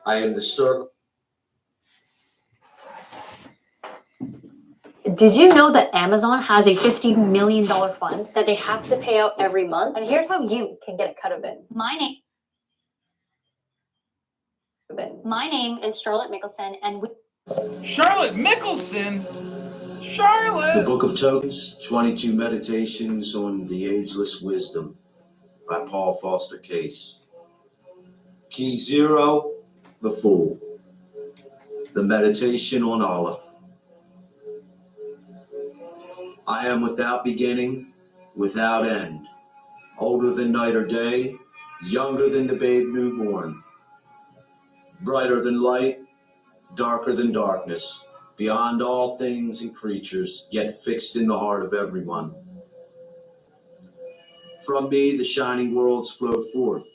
I am the circle. Did you know that Amazon has a $50 million fund that they have to pay out every month? And here's how you can get a cut of it. My name is Charlotte Mickelson, and Charlotte Mickelson? Charlotte! The Book of Tokens, 22 Meditations on the Ageless Wisdom by Paul Foster Case. Key 0, the Fool. The Meditation on Aleph. I am without beginning, without end, older than night or day, younger than the babe newborn, brighter than light, darker than darkness, beyond all things and creatures, yet fixed in the heart of everyone. From me the shining worlds flow forth,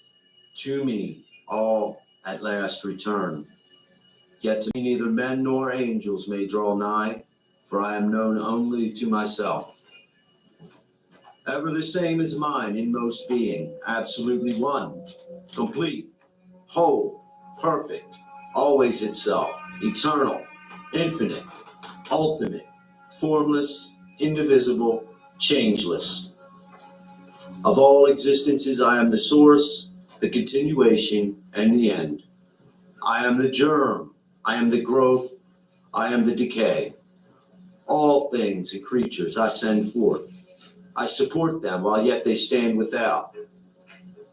to me all at last return. Yet to me neither men nor angels may draw nigh, for I am known only to myself. Ever the same as mine inmost being, absolutely one, complete, whole, perfect, always itself, eternal, infinite, ultimate, formless, indivisible, changeless. Of all existences, I am the source, the continuation, and the end. I am the germ, I am the growth, I am the decay. All things and creatures I send forth. I support them while yet they stand without.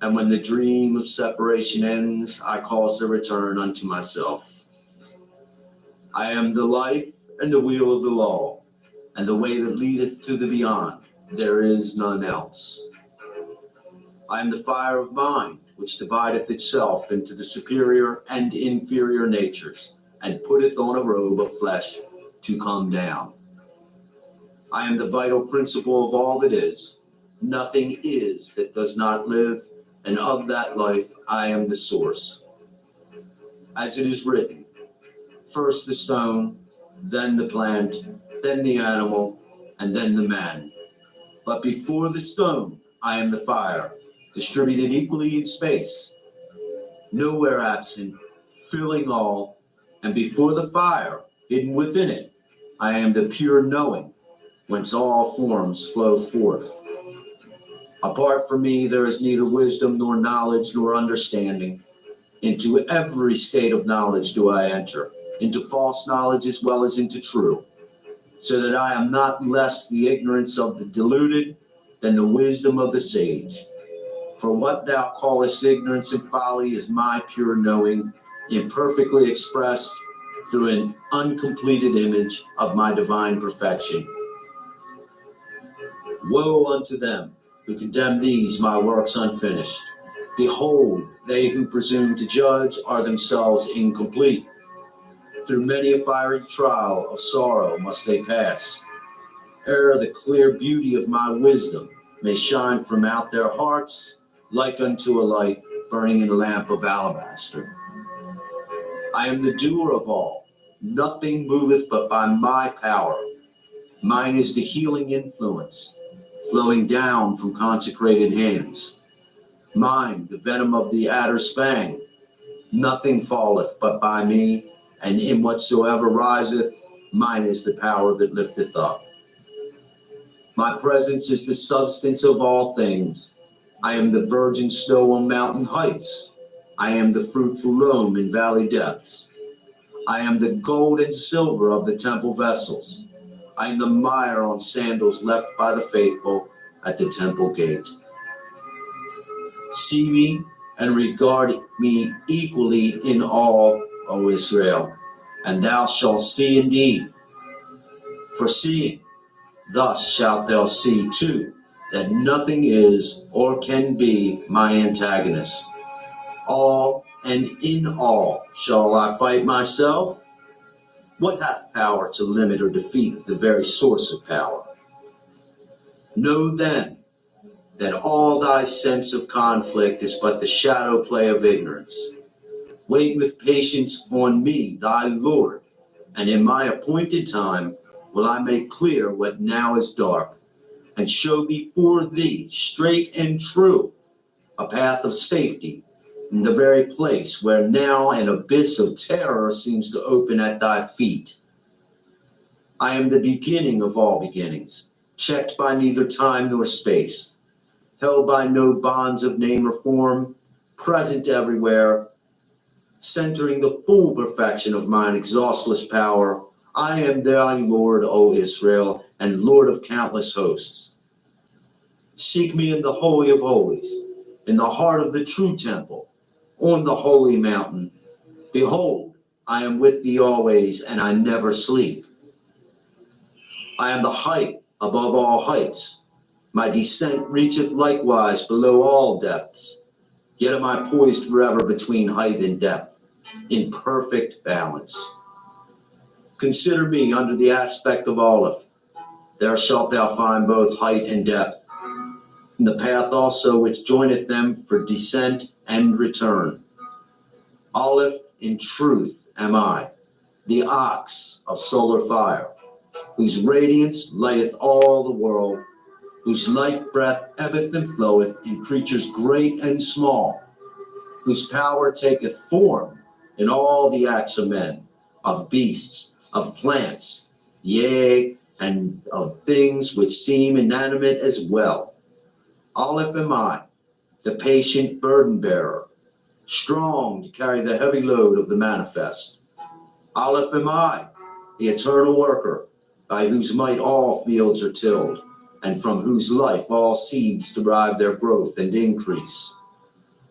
And when the dream of separation ends, I cause their return unto myself. I am the life and the wheel of the law, and the way that leadeth to the beyond. There is none else. I am the fire of mind, which divideth itself into the superior and inferior natures, and putteth on a robe of flesh to come down. I am the vital principle of all that is. Nothing is that does not live, and of that life I am the source. As it is written, first the stone, then the plant, then the animal, and then the man. But before the stone, I am the fire, distributed equally in space, nowhere absent, filling all, and before the fire, hidden within it, I am the pure knowing, whence all forms flow forth. Apart from me, there is neither wisdom nor knowledge nor understanding. Into every state of knowledge do I enter, into false knowledge as well as into true, so that I am not less the ignorance of the deluded than the wisdom of the sage. For what thou callest ignorance and folly is my pure knowing, imperfectly expressed through an uncompleted image of my divine perfection. Woe unto them who condemn these my works unfinished. Behold, they who presume to judge are themselves incomplete. Through many a fiery trial of sorrow must they pass, ere the clear beauty of my wisdom may shine from out their hearts like unto a light burning in a lamp of alabaster. I am the doer of all. Nothing moveth but by my power. Mine is the healing influence flowing down from consecrated hands. Mine, the venom of the adder's fang. Nothing falleth but by me, and in whatsoever riseth, mine is the power that lifteth up. My presence is the substance of all things. I am the virgin snow on mountain heights. I am the fruitful loam in valley depths. I am the gold and silver of the temple vessels. I am the mire on sandals left by the faithful at the temple gate. See me and regard me equally in all, O Israel, and thou shalt see indeed. For seeing, thus shalt thou see too, that nothing is or can be my antagonist. All and in all shall I fight myself? What hath power to limit or defeat the very source of power? Know then that all thy sense of conflict is but the shadow play of ignorance. Wait with patience on me, thy Lord, and in my appointed time will I make clear what now is dark, and show before thee, straight and true, a path of safety in the very place where now an abyss of terror seems to open at thy feet. I am the beginning of all beginnings, checked by neither time nor space, held by no bonds of name or form, present everywhere, centering the full perfection of mine exhaustless power. I am thy Lord, O Israel, and Lord of countless hosts. Seek me in the Holy of Holies, in the heart of the true temple, on the holy mountain. Behold, I am with thee always, and I never sleep. I am the height above all heights. My descent reacheth likewise below all depths. Yet am I poised forever between height and depth, in perfect balance. Consider me under the aspect of Aleph. There shalt thou find both height and depth, and the path also which joineth them for descent and return. Aleph, in truth am I, the ox of solar fire, whose radiance lighteth all the world, whose life breath ebbeth and floweth in creatures great and small, whose power taketh form in all the acts of men, of beasts, of plants, yea, and of things which seem inanimate as well. Aleph am I, the patient burden bearer, strong to carry the heavy load of the manifest. Aleph am I, the eternal worker, by whose might all fields are tilled, and from whose life all seeds derive their growth and increase.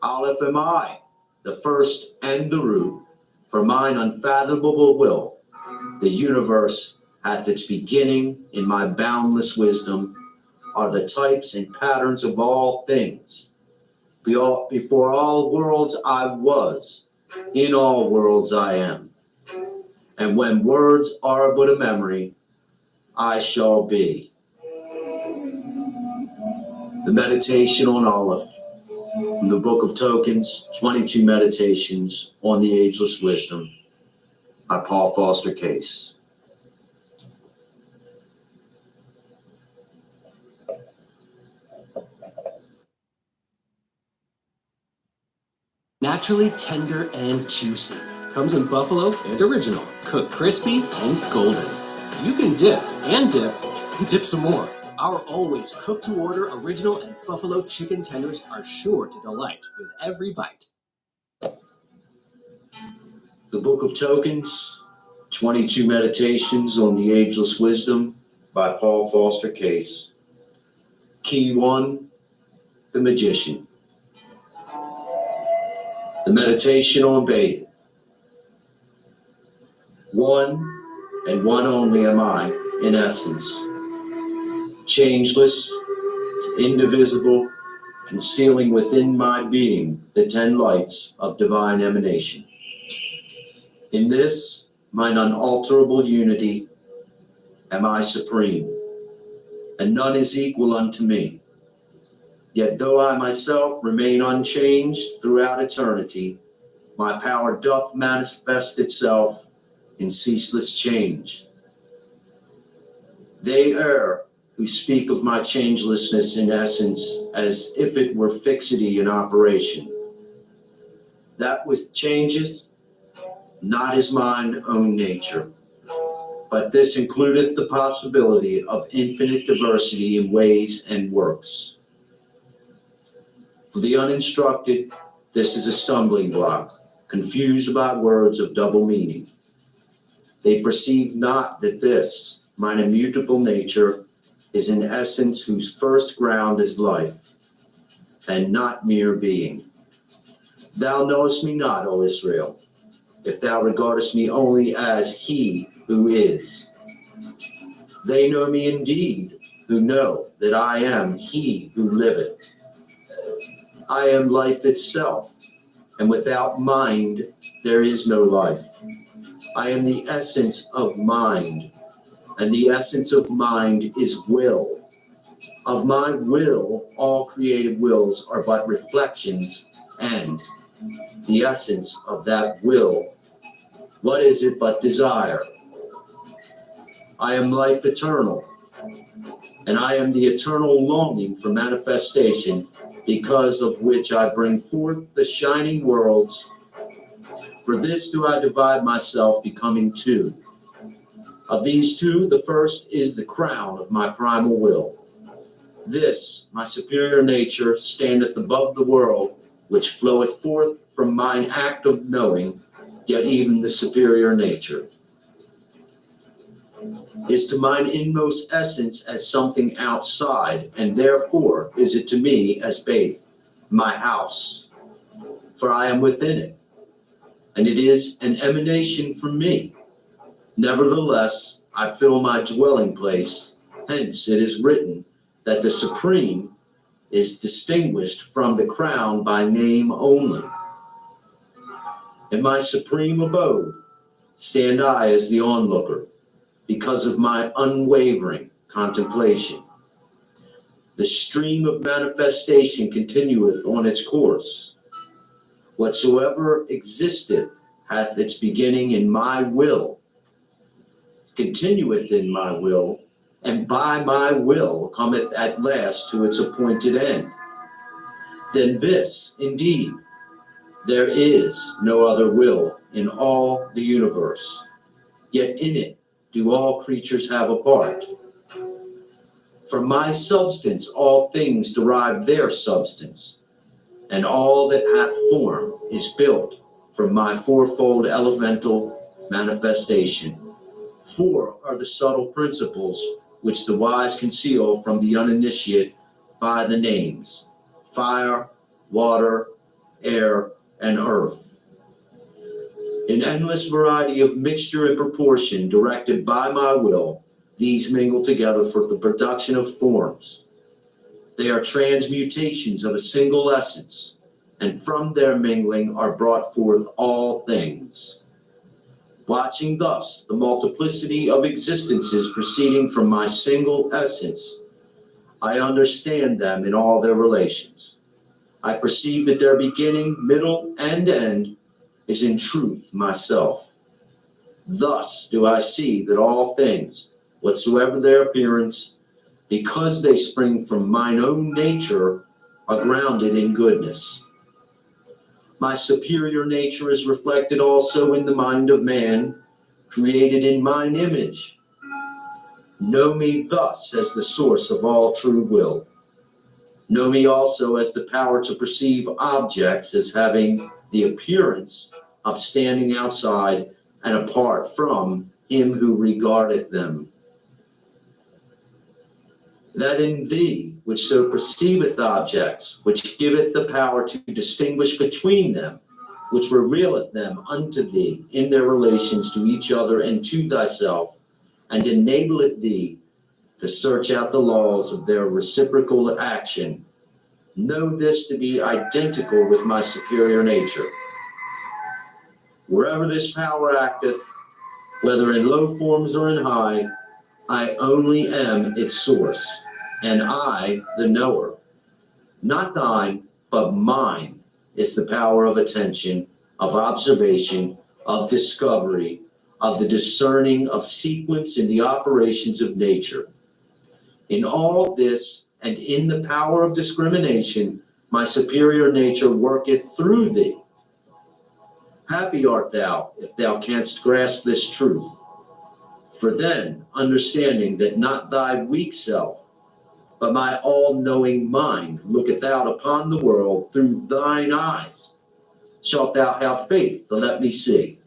Aleph am I, the first and the root, for mine unfathomable will. The universe hath its beginning in my boundless wisdom, are the types and patterns of all things. Before all worlds I was, in all worlds I am. And when words are but a memory, I shall be. The meditation on Aleph, from the Book of Tokens, 22 Meditations on the Ageless Wisdom, by Paul Foster Case. Naturally tender and juicy. Comes in buffalo and original. Cooked crispy and golden. You can dip and dip some more. Our always cooked to order original and buffalo chicken tenders are sure to delight with every bite. The Book of Tokens, 22 Meditations on the Ageless Wisdom, by Paul Foster Case. Key 1, the Magician. The meditation on Baith. One and one only am I, in essence, changeless, indivisible, concealing within my being the 10 lights of divine emanation. In this, mine unalterable unity, am I supreme, and none is equal unto me. Yet though I myself remain unchanged throughout eternity, my power doth manifest itself in ceaseless change. They err who speak of my changelessness in essence as if it were fixity in operation. That which changes not is mine own nature, but this includeth the possibility of infinite diversity in ways and works. For the uninstructed, this is a stumbling block, confused by words of double meaning. They perceive not that this, mine immutable nature, is in essence whose first ground is life, and not mere being. Thou knowest me not, O Israel, if thou regardest me only as he who is. They know me indeed, who know that I am he who liveth. I am life itself, and without mind there is no life. I am the essence of mind, and the essence of mind is will. Of my will, all creative wills are but reflections, and the essence of that will, what is it but desire? I am life eternal, and I am the eternal longing for manifestation because of which I bring forth the shining worlds. For this do I divide myself, becoming two. Of these two, the first is the crown of my primal will. This, my superior nature, standeth above the world, which floweth forth from mine act of knowing, yet even the superior nature is to mine inmost essence as something outside, and therefore is it to me as Baith, my house. For I am within it, and it is an emanation from me. Nevertheless, I fill my dwelling place. Hence it is written that the Supreme is distinguished from the crown by name only. In my supreme abode stand I as the onlooker, because of my unwavering contemplation. The stream of manifestation continueth on its course. Whatsoever existeth hath its beginning in my will, continueth in my will, and by my will cometh at last to its appointed end. Then this, indeed, there is no other will in all the universe, yet in it do all creatures have a part. From my substance all things derive their substance, and all that hath form is built from my fourfold elemental manifestation. Four are the subtle principles which the wise conceal from the uninitiate by the names: fire, water, air, and earth. In endless variety of mixture and proportion directed by my will, these mingle together for the production of forms. They are transmutations of a single essence, and from their mingling are brought forth all things. Watching thus the multiplicity of existences proceeding from my single essence, I understand them in all their relations. I perceive that their beginning, middle, and end is in truth myself. Thus do I see that all things, whatsoever their appearance, because they spring from mine own nature, are grounded in goodness. My superior nature is reflected also in the mind of man, created in mine image. Know me thus as the source of all true will. Know me also as the power to perceive objects as having the appearance of standing outside and apart from him who regardeth them. That in thee, which so perceiveth objects, which giveth the power to distinguish between them, which revealeth them unto thee in their relations to each other and to thyself, and enableth thee to search out the laws of their reciprocal action, know this to be identical with my superior nature. Wherever this power acteth, whether in low forms or in high, I only am its source, and I the knower. Not thine, but mine is the power of attention, of observation, of discovery, of the discerning of sequence in the operations of nature. In all this, and in the power of discrimination, my superior nature worketh through thee. Happy art thou if thou canst grasp this truth. For then, understanding that not thy weak self, but my all-knowing mind looketh out upon the world through thine eyes, shalt thou have faith to let me see.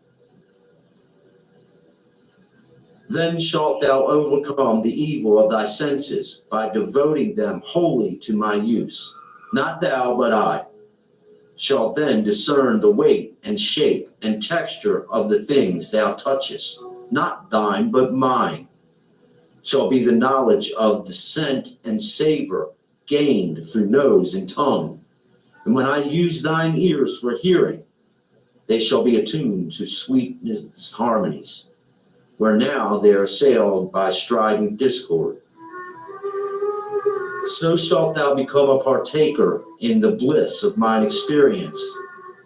Then shalt thou overcome the evil of thy senses by devoting them wholly to my use. Not thou, but I, shall then discern the weight and shape and texture of the things thou touchest. Not thine, but mine, shall be the knowledge of the scent and savor gained through nose and tongue. And when I use thine ears for hearing, they shall be attuned to sweetness harmonies, where now they are assailed by strident discord. So shalt thou become a partaker in the bliss of mine experience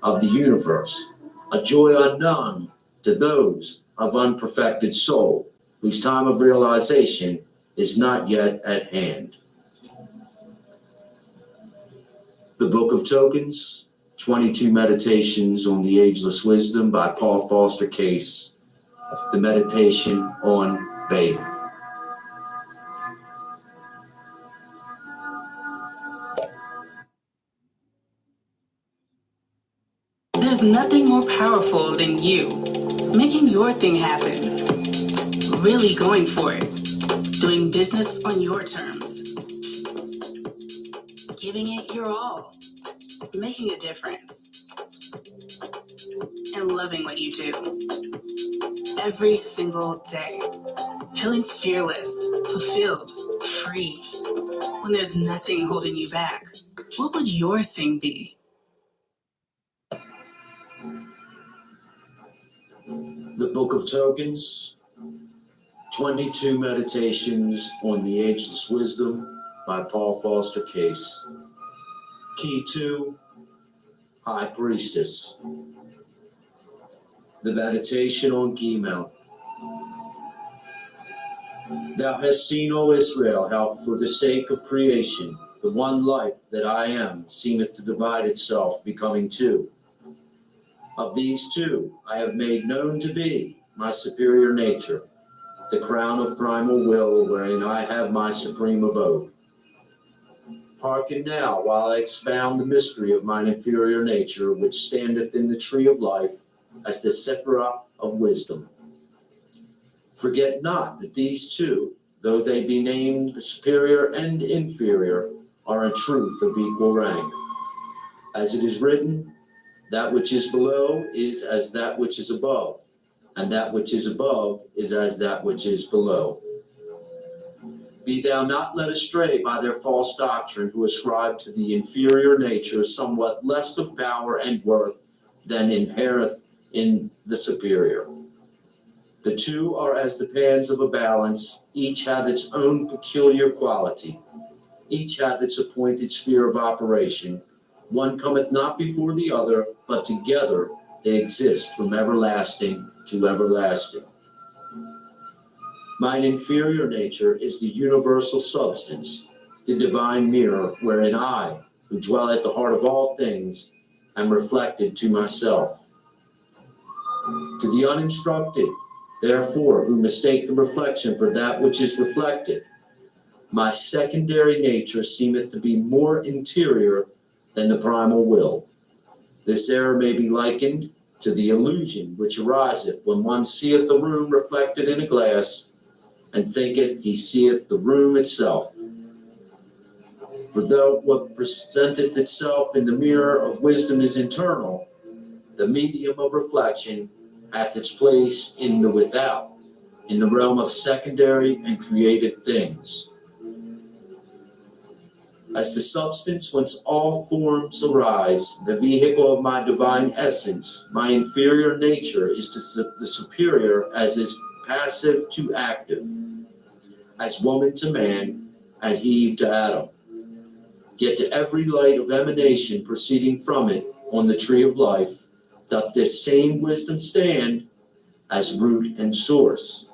of the universe, a joy unknown to those of unperfected soul, whose time of realization is not yet at hand. The Book of Tokens, 22 Meditations on the Ageless Wisdom by Paul Foster Case. The meditation on faith. There's nothing more powerful than you, making your thing happen, really going for it, doing business on your terms, giving it your all, making a difference, and loving what you do. Every single day, feeling fearless, fulfilled, free. When there's nothing holding you back, what would your thing be? The Book of Tokens, 22 Meditations on the Ageless Wisdom by Paul Foster Case. Key 2, High Priestess. The meditation on Gimel. Thou hast seen, O Israel, how for the sake of creation, the one life that I am seemeth to divide itself, becoming two. Of these two I have made known to thee my superior nature, the crown of primal will, wherein I have my supreme abode. Hearken now while I expound the mystery of mine inferior nature, which standeth in the tree of life as the Sephirah of wisdom. Forget not that these two, though they be named the superior and inferior, are in truth of equal rank. As it is written, that which is below is as that which is above, and that which is above is as that which is below. Be thou not led astray by their false doctrine, who ascribe to the inferior nature somewhat less of power and worth than inherent in the superior. The two are as the pans of a balance, each hath its own peculiar quality, each hath its appointed sphere of operation. One cometh not before the other, but together they exist from everlasting to everlasting. Mine inferior nature is the universal substance, the divine mirror, wherein I, who dwell at the heart of all things, am reflected to myself. To the uninstructed, therefore, who mistake the reflection for that which is reflected, my secondary nature seemeth to be more interior than the primal will. This error may be likened to the illusion which ariseth when one seeth the room reflected in a glass, and thinketh he seeth the room itself. For though what presenteth itself in the mirror of wisdom is internal, the medium of reflection hath its place in the without, in the realm of secondary and created things. As the substance whence all forms arise, the vehicle of my divine essence, my inferior nature is to the superior as is passive to active, as woman to man, as Eve to Adam. Yet to every light of emanation proceeding from it on the tree of life, doth this same wisdom stand as root and source.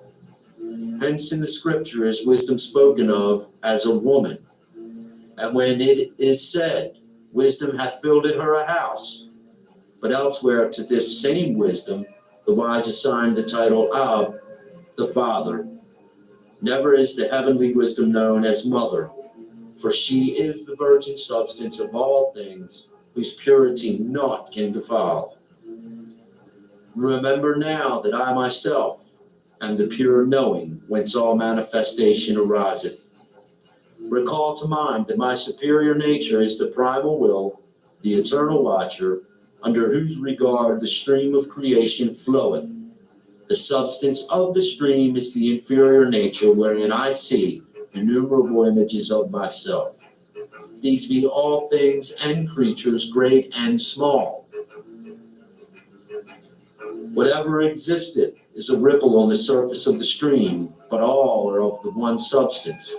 Hence in the scripture is wisdom spoken of as a woman. And when it is said, wisdom hath builded her a house, but elsewhere to this same wisdom the wise assign the title Ab, the father. Never is the heavenly wisdom known as mother, for she is the virgin substance of all things, whose purity naught can defile. Remember now that I myself am the pure knowing, whence all manifestation ariseth. Recall to mind that my superior nature is the primal will, the eternal watcher, under whose regard the stream of creation floweth. The substance of the stream is the inferior nature, wherein I see innumerable images of myself. These be all things and creatures, great and small. Whatever existeth is a ripple on the surface of the stream, but all are of the one substance.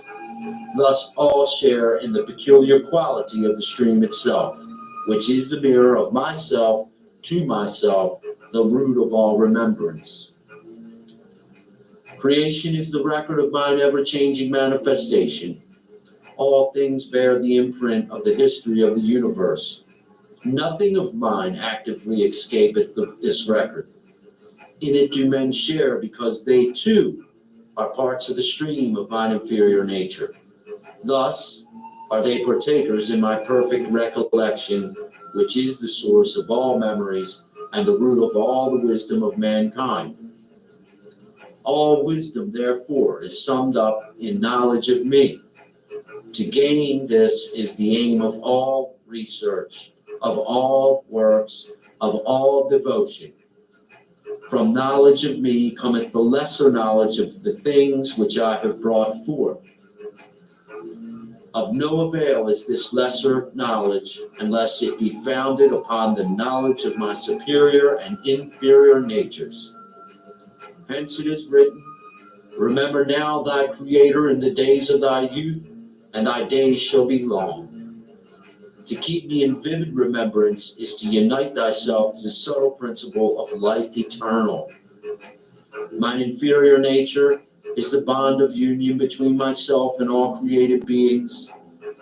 Thus all share in the peculiar quality of the stream itself, which is the mirror of myself to myself, the root of all remembrance. Creation is the record of mine ever-changing manifestation. All things bear the imprint of the history of the universe. Nothing of mine actively escapeth this record. In it do men share because they too are parts of the stream of mine inferior nature. Thus are they partakers in my perfect recollection, which is the source of all memories and the root of all the wisdom of mankind. All wisdom, therefore, is summed up in knowledge of me. To gain this is the aim of all research, of all works, of all devotion. From knowledge of me cometh the lesser knowledge of the things which I have brought forth. Of no avail is this lesser knowledge unless it be founded upon the knowledge of my superior and inferior natures. Hence it is written, remember now thy Creator in the days of thy youth, and thy days shall be long. To keep me in vivid remembrance is to unite thyself to the subtle principle of life eternal. Mine inferior nature is the bond of union between myself and all created beings.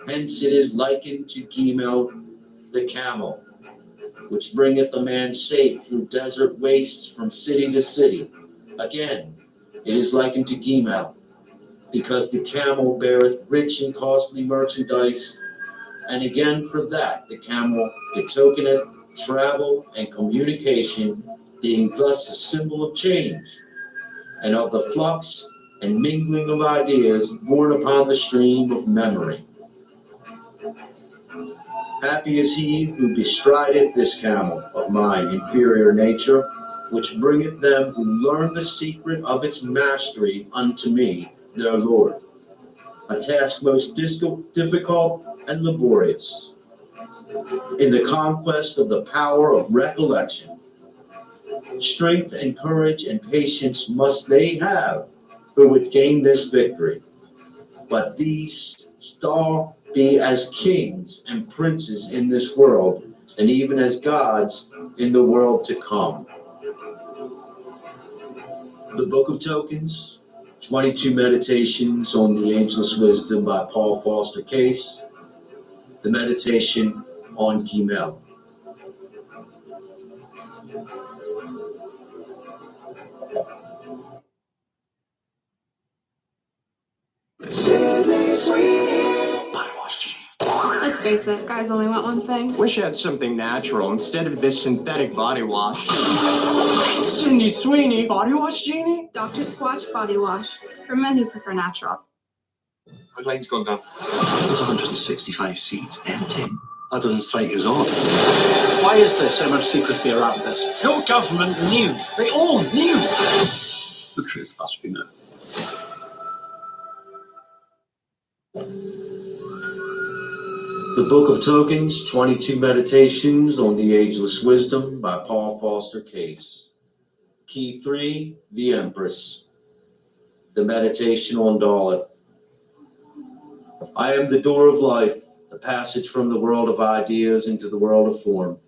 Hence it is likened to Gimel, the camel, which bringeth a man safe through desert wastes from city to city. Again, it is likened to Gimel, because the camel beareth rich and costly merchandise, and again for that the camel betokeneth travel and communication, being thus a symbol of change, and of the flux and mingling of ideas borne upon the stream of memory. Happy is he who bestrideth this camel of mine inferior nature, which bringeth them who learn the secret of its mastery unto me, their Lord, a task most difficult and laborious, in the conquest of the power of recollection. Strength and courage and patience must they have who would gain this victory, but these shall be as kings and princes in this world, and even as gods in the world to come. The Book of Tokens, 22 Meditations on the Ageless Wisdom by Paul Foster Case, the meditation on Gimel. Let's face it, guys only want one thing. Wish I had something natural instead of this synthetic body wash. Cindy Sweeney, body wash genie? Dr. Squatch Body Wash for men who prefer natural. My line's gone down. There's 165 seats empty. That doesn't strike you as odd. Why is there so much secrecy around this? Your government knew. They all knew. The truth must be known. The Book of Tokens, 22 Meditations on the Ageless Wisdom by Paul Foster Case. Key 3, the Empress. The meditation on Daleth. I am the door of life, the passage from the world of ideas into the world of form.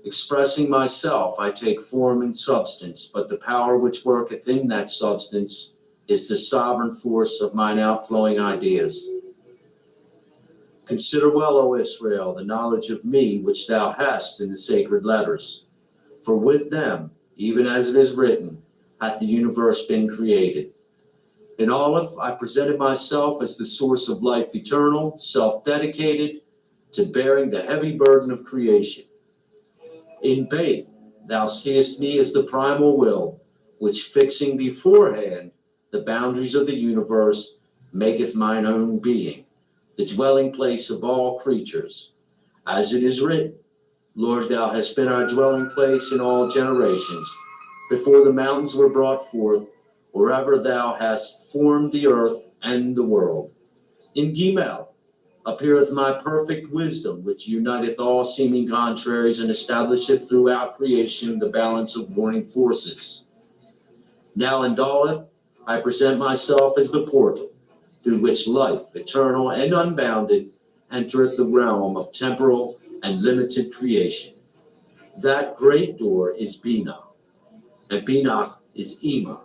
Expressing myself, I take form and substance, but the power which worketh in that substance is the sovereign force of mine outflowing ideas. Consider well, O Israel, the knowledge of me which thou hast in the sacred letters. For with them, even as it is written, hath the universe been created. In Aleph, I presented myself as the source of life eternal, self-dedicated to bearing the heavy burden of creation. In Beth, thou seest me as the primal will, which fixing beforehand the boundaries of the universe, maketh mine own being, the dwelling place of all creatures. As it is written, Lord, thou hast been our dwelling place in all generations, before the mountains were brought forth, wherever thou hast formed the earth and the world. In Gimel appeareth my perfect wisdom, which uniteth all seeming contraries and establisheth throughout creation the balance of warring forces. Now in Daleth, I present myself as the portal, through which life, eternal and unbounded, entereth the realm of temporal and limited creation. That great door is Binah, and Binah is Ima,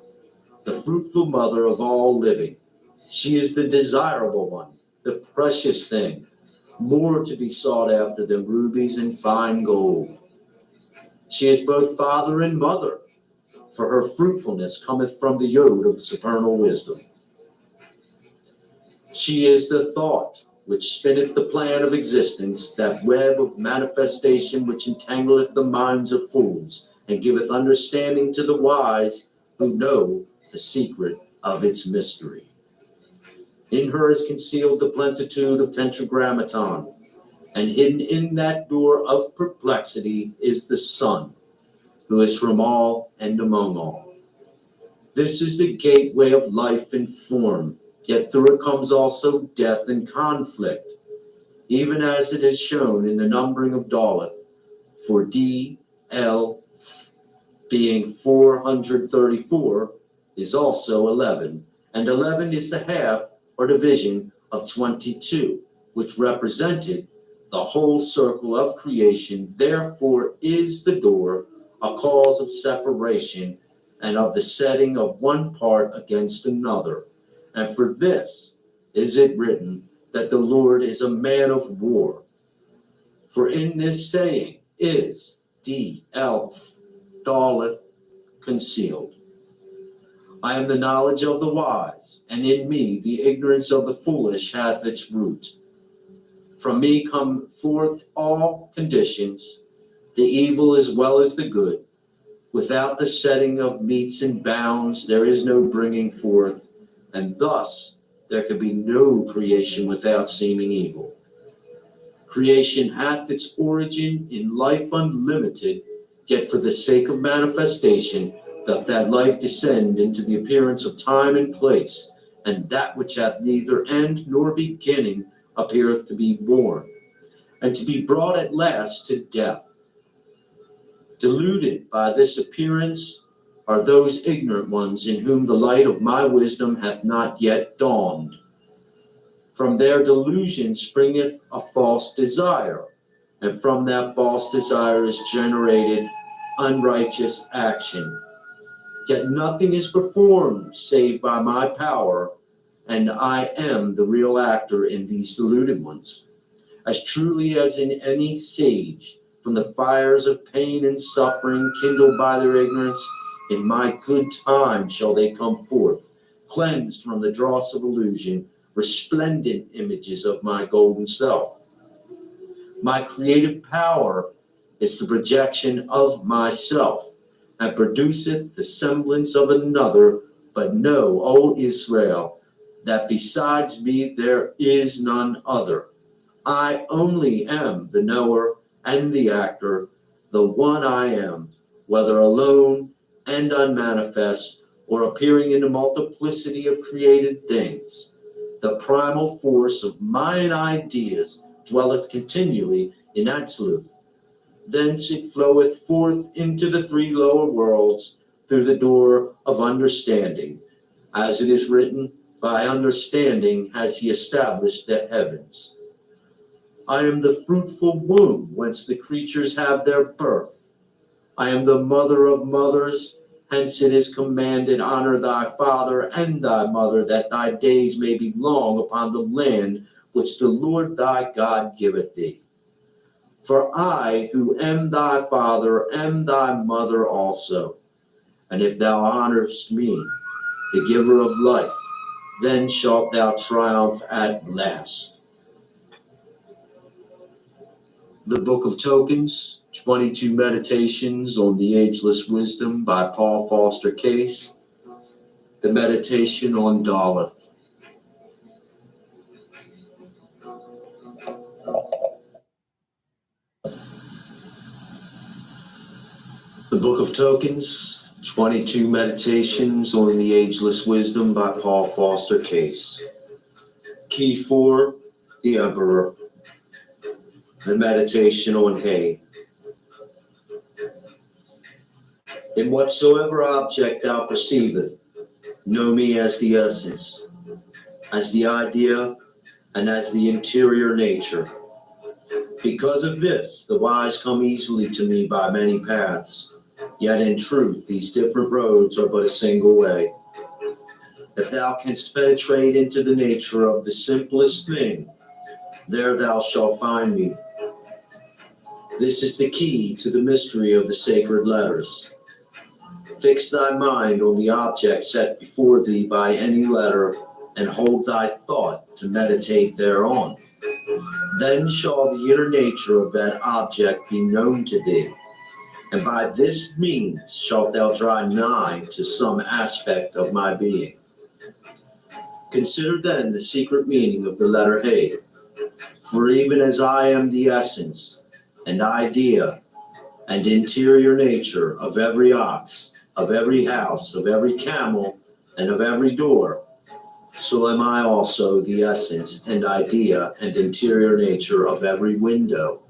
the fruitful mother of all living. She is the desirable one, the precious thing, more to be sought after than rubies and fine gold. She is both father and mother, for her fruitfulness cometh from the yod of supernal wisdom. She is the thought which spinneth the plan of existence, that web of manifestation which entangleth the minds of fools, and giveth understanding to the wise who know the secret of its mystery. In her is concealed the plenitude of tetragrammaton, and hidden in that door of perplexity is the Son, who is from all and among all. This is the gateway of life and form, yet through it comes also death and conflict, even as it is shown in the numbering of Daleth, for D, L, being 434, is also 11, and 11 is the half or division of 22, which represented the whole circle of creation, therefore is the door a cause of separation and of the setting of one part against another. And for this is it written that the Lord is a man of war. For in this saying is D-Elf, Daleth, concealed. I am the knowledge of the wise, and in me the ignorance of the foolish hath its root. From me come forth all conditions, the evil as well as the good. Without the setting of metes and bounds, there is no bringing forth, and thus there could be no creation without seeming evil. Creation hath its origin in life unlimited, yet for the sake of manifestation doth that life descend into the appearance of time and place, and that which hath neither end nor beginning appeareth to be born, and to be brought at last to death. Deluded by this appearance are those ignorant ones in whom the light of my wisdom hath not yet dawned. From their delusion springeth a false desire, and from that false desire is generated unrighteous action. Yet nothing is performed save by my power, and I am the real actor in these deluded ones. As truly as in any sage, from the fires of pain and suffering kindled by their ignorance, in my good time shall they come forth, cleansed from the dross of illusion, resplendent images of my golden self. My creative power is the projection of myself, and produceth the semblance of another, but know, O Israel, that besides me there is none other. I only am the knower and the actor, the one I am, whether alone and unmanifest, or appearing in the multiplicity of created things. The primal force of mine ideas dwelleth continually in Absolute. Thence it floweth forth into the three lower worlds through the door of understanding. As it is written, by understanding has he established the heavens. I am the fruitful womb whence the creatures have their birth. I am the mother of mothers, hence it is commanded, honor thy father and thy mother, that thy days may be long upon the land which the Lord thy God giveth thee. For I, who am thy father, am thy mother also. And if thou honorest me, the giver of life, then shalt thou triumph at last. The Book of Tokens, 22 Meditations on the Ageless Wisdom by Paul Foster Case. The Meditation on Daleth. The Book of Tokens, 22 Meditations on the Ageless Wisdom by Paul Foster Case. Key 4, the Emperor. The Meditation on Hay. In whatsoever object thou perceiveth, know me as the essence, as the idea, and as the interior nature. Because of this, the wise come easily to me by many paths, yet in truth these different roads are but a single way. If thou canst penetrate into the nature of the simplest thing, there thou shalt find me. This is the key to the mystery of the sacred letters. Fix thy mind on the object set before thee by any letter, and hold thy thought to meditate thereon. Then shall the inner nature of that object be known to thee, and by this means shalt thou draw nigh to some aspect of my being. Consider then the secret meaning of the letter He. For even as I am the essence and idea and interior nature of every ox, of every house, of every camel, and of every door, so am I also the essence and idea and interior nature of every window.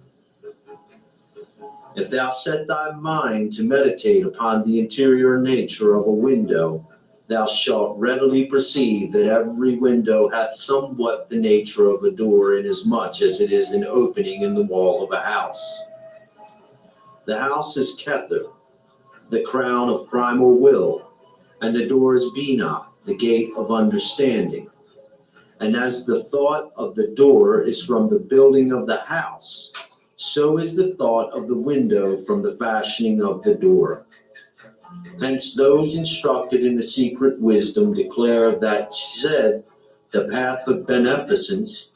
If thou set thy mind to meditate upon the interior nature of a window, thou shalt readily perceive that every window hath somewhat the nature of a door, inasmuch as it is an opening in the wall of a house. The house is Kether, the crown of primal will, and the door is Binah, the gate of understanding. And as the thought of the door is from the building of the house, so is the thought of the window from the fashioning of the door. Hence those instructed in the secret wisdom declare that said, the path of beneficence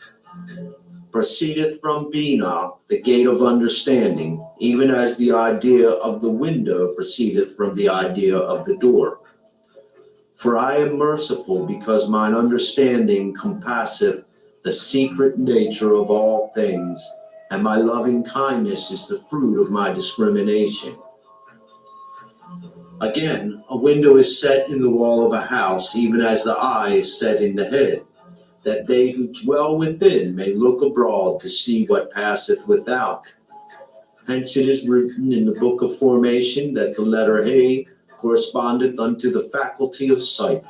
proceedeth from Binah, the gate of understanding, even as the idea of the window proceedeth from the idea of the door. For I am merciful, because mine understanding compasseth the secret nature of all things, and my loving kindness is the fruit of my discrimination. Again, a window is set in the wall of a house, even as the eye is set in the head, that they who dwell within may look abroad to see what passeth without. Hence it is written in the book of formation that the letter He correspondeth unto the faculty of sight.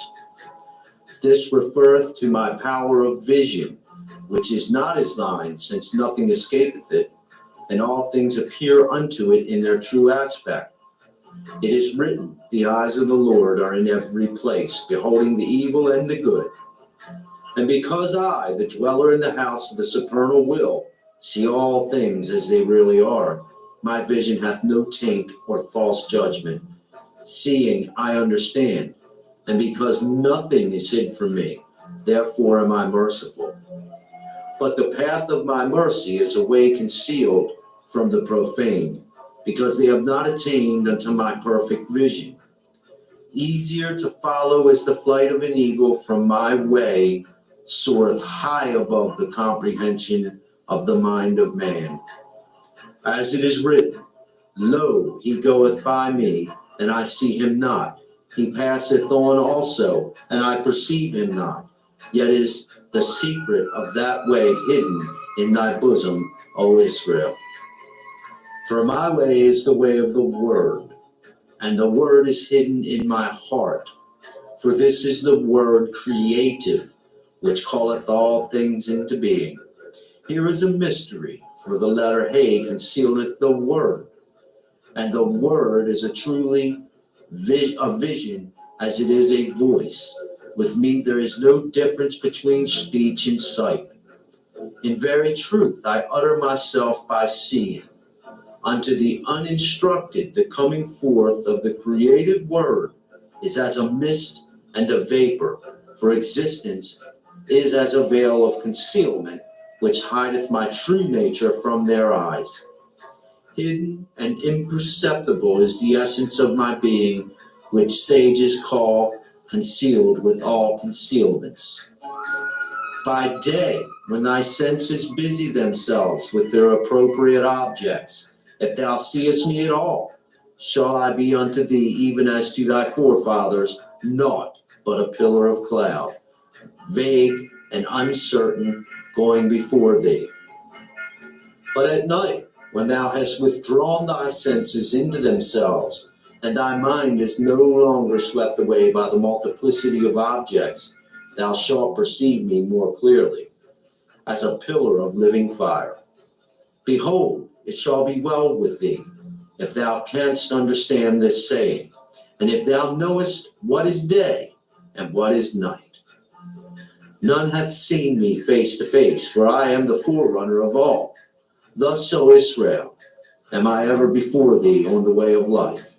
This referreth to my power of vision, which is not as thine, since nothing escapeth it, and all things appear unto it in their true aspect. It is written, the eyes of the Lord are in every place, beholding the evil and the good. And because I, the dweller in the house of the supernal will, see all things as they really are, my vision hath no taint or false judgment. Seeing, I understand, and because nothing is hid from me, therefore am I merciful. But the path of my mercy is a way concealed from the profane, because they have not attained unto my perfect vision. Easier to follow is the flight of an eagle from my way, soareth high above the comprehension of the mind of man. As it is written, lo, he goeth by me, and I see him not. He passeth on also, and I perceive him not. Yet is the secret of that way hidden in thy bosom, O Israel. For my way is the way of the word, and the word is hidden in my heart. For this is the word creative, which calleth all things into being. Here is a mystery, for the letter He concealeth the word, and the word is a truly a vision as it is a voice. With me there is no difference between speech and sight. In very truth I utter myself by seeing. Unto the uninstructed the coming forth of the creative word is as a mist and a vapor, for existence is as a veil of concealment, which hideth my true nature from their eyes. Hidden and imperceptible is the essence of my being, which sages call concealed with all concealments. By day, when thy senses busy themselves with their appropriate objects, if thou seest me at all, shall I be unto thee, even as to thy forefathers, naught but a pillar of cloud, vague and uncertain, going before thee. But at night, when thou hast withdrawn thy senses into themselves, and thy mind is no longer swept away by the multiplicity of objects, thou shalt perceive me more clearly, as a pillar of living fire. Behold, it shall be well with thee, if thou canst understand this saying, and if thou knowest what is day, and what is night. None hath seen me face to face, for I am the forerunner of all. Thus, O Israel, am I ever before thee on the way of life.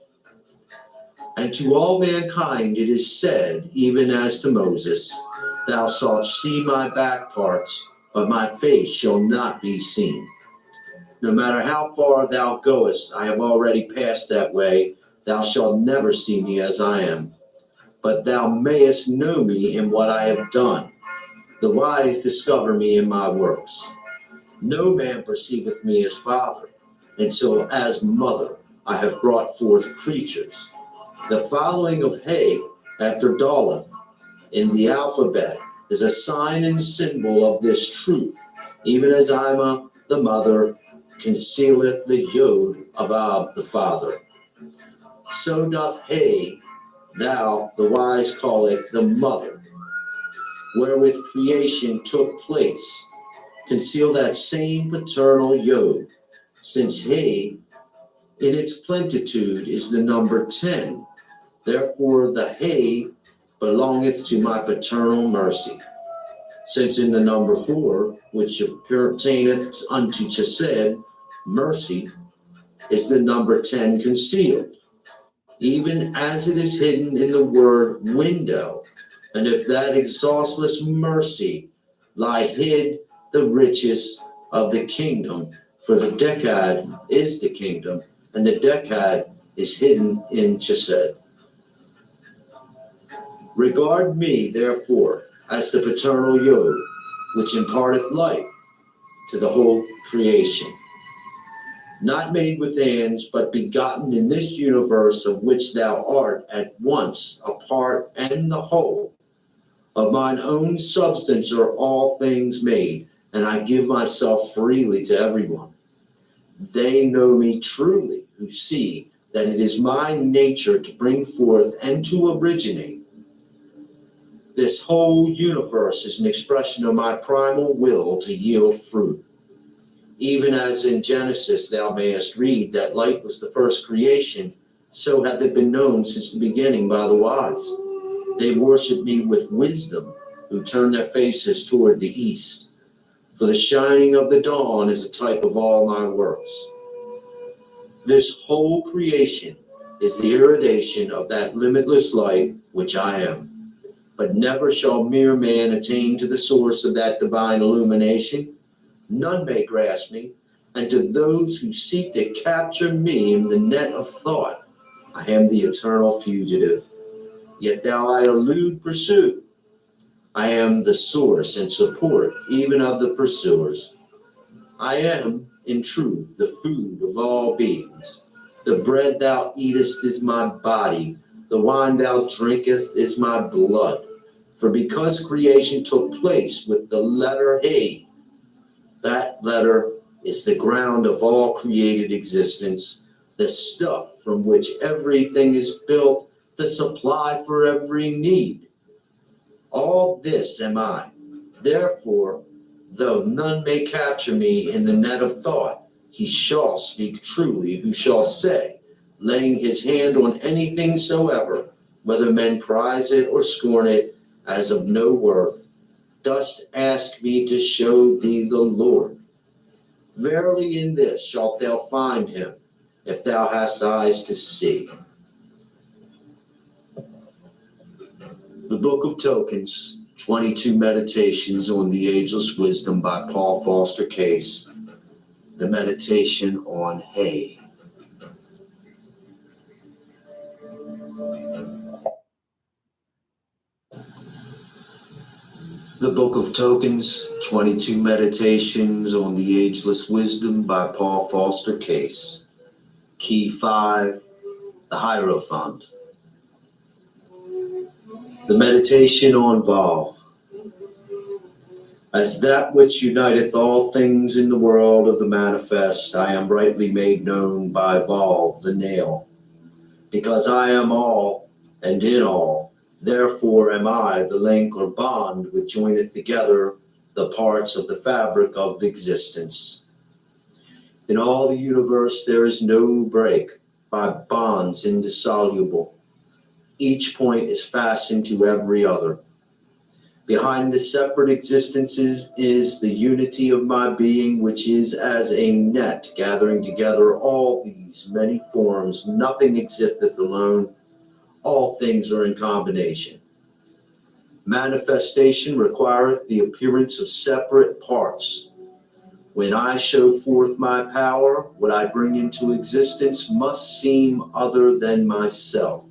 And to all mankind it is said, even as to Moses, thou shalt see my back parts, but my face shall not be seen. No matter how far thou goest, I have already passed that way. Thou shalt never see me as I am, but thou mayest know me in what I have done. The wise discover me in my works. No man perceiveth me as father, until as mother I have brought forth creatures. The following of He after Daleth in the alphabet is a sign and symbol of this truth, even as Ima, the mother, concealeth the Yod of Ab, the father. So doth He, thou, the wise, call it the mother, wherewith creation took place. Conceal that same paternal Yod, since He, in its plenitude, is the number 10. Therefore the He belongeth to my paternal mercy. Since in the number 4, which pertaineth unto Chesed, mercy, is the number 10 concealed, even as it is hidden in the word window. And if that exhaustless mercy lie hid the riches of the kingdom, for the Decad is the kingdom, and the Decad is hidden in Chesed. Regard me, therefore, as the paternal Yod, which imparteth life to the whole creation, not made with hands, but begotten in this universe, of which thou art at once a part and the whole. Of mine own substance are all things made, and I give myself freely to everyone. They know me truly, who see that it is my nature to bring forth and to originate. This whole universe is an expression of my primal will to yield fruit. Even as in Genesis thou mayest read that light was the first creation, so hath it been known since the beginning by the wise. They worship me with wisdom, who turn their faces toward the east. For the shining of the dawn is a type of all my works. This whole creation is the irradiation of that limitless light which I am. But never shall mere man attain to the source of that divine illumination. None may grasp me, and to those who seek to capture me in the net of thought, I am the eternal fugitive. Yet thou I elude pursuit. I am the source and support even of the pursuers. I am, in truth, the food of all beings. The bread thou eatest is my body. The wine thou drinkest is my blood. For because creation took place with the letter He, that letter is the ground of all created existence, the stuff from which everything is built, the supply for every need. All this am I. Therefore, though none may capture me in the net of thought, he shall speak truly who shall say, laying his hand on anything soever, whether men prize it or scorn it, as of no worth, dost ask me to show thee the Lord. Verily in this shalt thou find him, if thou hast eyes to see. The Book of Tokens, 22 Meditations on the Ageless Wisdom by Paul Foster Case. The meditation on He. The Book of Tokens, 22 Meditations on the Ageless Wisdom by Paul Foster Case. Key 5, the Hierophant. The meditation on Vav. As that which uniteth all things in the world of the manifest, I am rightly made known by Vav, the nail. Because I am all and in all, therefore am I the link or bond which joineth together the parts of the fabric of existence. In all the universe there is no break by bonds indissoluble. Each point is fastened to every other. Behind the separate existences is the unity of my being, which is as a net gathering together all these many forms. Nothing existeth alone. All things are in combination. Manifestation requireth the appearance of separate parts. When I show forth my power, what I bring into existence must seem other than myself.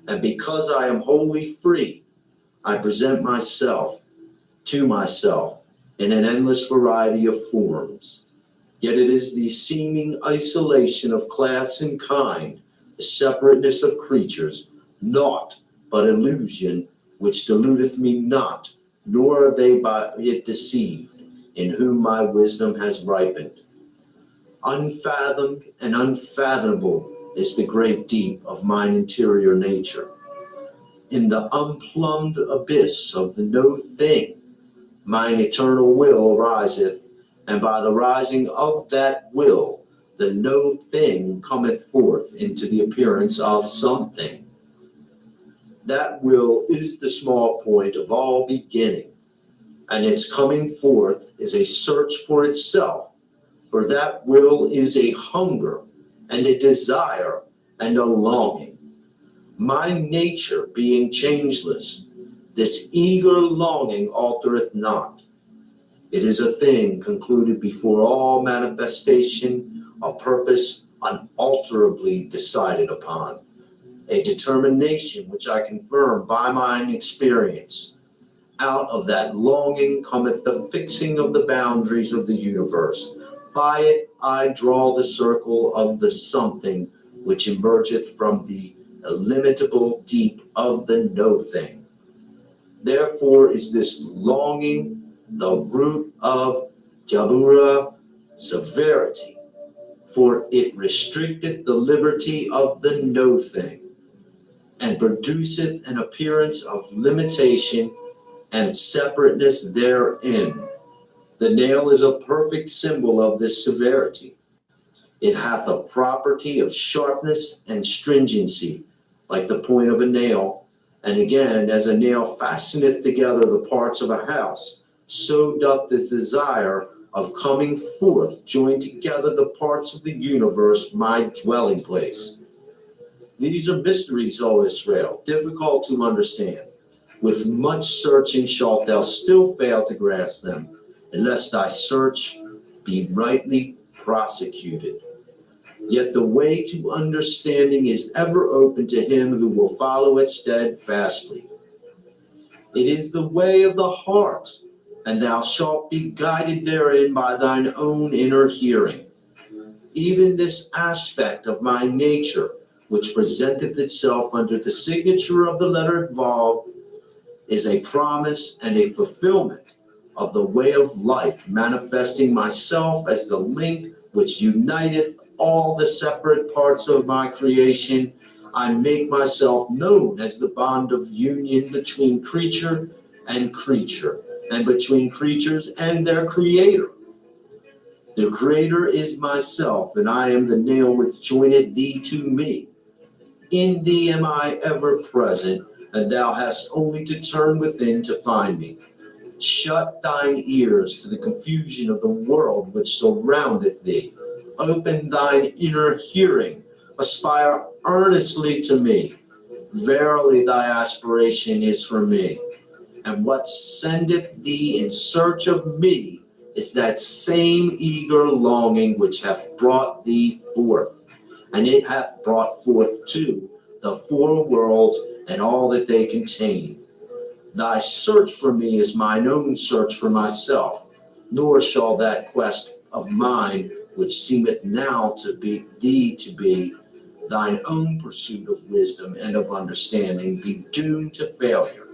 And because I am wholly free, I present myself to myself in an endless variety of forms. Yet it is the seeming isolation of class and kind, the separateness of creatures, naught but illusion, which deludeth me not, nor are they by it deceived, in whom my wisdom has ripened. Unfathomed and unfathomable is the great deep of mine interior nature. In the unplumbed abyss of the no thing, mine eternal will ariseth, and by the rising of that will, the no thing cometh forth into the appearance of something. That will is the small point of all beginning, and its coming forth is a search for itself, for that will is a hunger and a desire and a longing. My nature being changeless, this eager longing altereth not. It is a thing concluded before all manifestation, a purpose unalterably decided upon, a determination which I confirm by mine experience. Out of that longing cometh the fixing of the boundaries of the universe. By it I draw the circle of the something which emergeth from the illimitable deep of the no thing. Therefore is this longing the root of Jabura severity, for it restricteth the liberty of the no thing, and produceth an appearance of limitation and separateness therein. The nail is a perfect symbol of this severity. It hath a property of sharpness and stringency, like the point of a nail. And again, as a nail fasteneth together the parts of a house, so doth the desire of coming forth join together the parts of the universe, my dwelling place. These are mysteries, O Israel, difficult to understand. With much searching shalt thou still fail to grasp them, unless thy search be rightly prosecuted. Yet the way to understanding is ever open to him who will follow it steadfastly. It is the way of the heart, and thou shalt be guided therein by thine own inner hearing. Even this aspect of my nature, which presenteth itself under the signature of the letter Vav, is a promise and a fulfillment of the way of life, manifesting myself as the link which uniteth all the separate parts of my creation. I make myself known as the bond of union between creature, and between creatures and their creator. The creator is myself, and I am the nail which joineth thee to me. In thee am I ever present, and thou hast only to turn within to find me. Shut thine ears to the confusion of the world which surroundeth thee. Open thine inner hearing. Aspire earnestly to me. Verily thy aspiration is for me. And what sendeth thee in search of me is that same eager longing which hath brought thee forth. And it hath brought forth too the four worlds and all that they contain. Thy search for me is mine own search for myself, nor shall that quest of mine, which seemeth now to be thee to be thine own pursuit of wisdom and of understanding, be doomed to failure.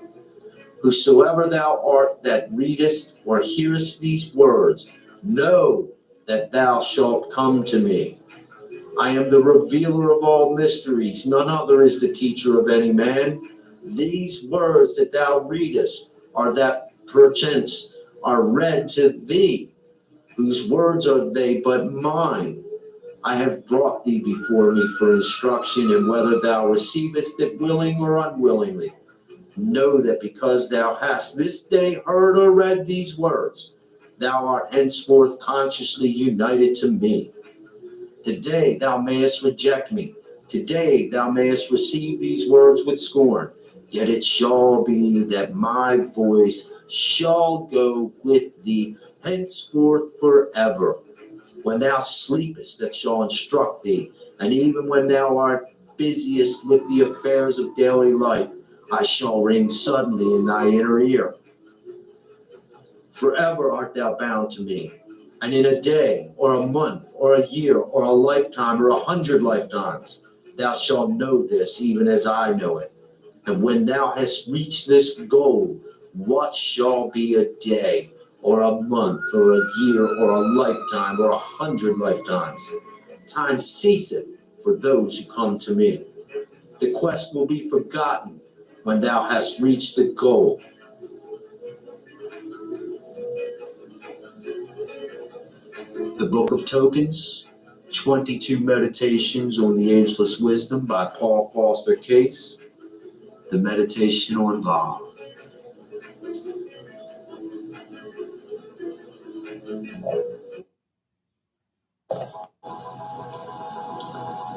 Whosoever thou art that readest or hearest these words, know that thou shalt come to me. I am the revealer of all mysteries. None other is the teacher of any man. These words that thou readest are that perchance are read to thee, whose words are they but mine. I have brought thee before me for instruction, and whether thou receivest it willing or unwillingly, know that because thou hast this day heard or read these words, thou art henceforth consciously united to me. Today thou mayest reject me. Today thou mayest receive these words with scorn. Yet it shall be that my voice shall go with thee henceforth forever. When thou sleepest, that shall instruct thee, and even when thou art busiest with the affairs of daily life, I shall ring suddenly in thy inner ear. Forever art thou bound to me, and in a day, or a month, or a year, or a lifetime, or 100 lifetimes, thou shalt know this, even as I know it. And when thou hast reached this goal, what shall be a day, or a month, or a year, or a lifetime, or 100 lifetimes? Time ceaseth for those who come to me. The quest will be forgotten when thou hast reached the goal. The Book of Tokens, 22 Meditations on the Ageless Wisdom by Paul Foster Case. The meditation on love.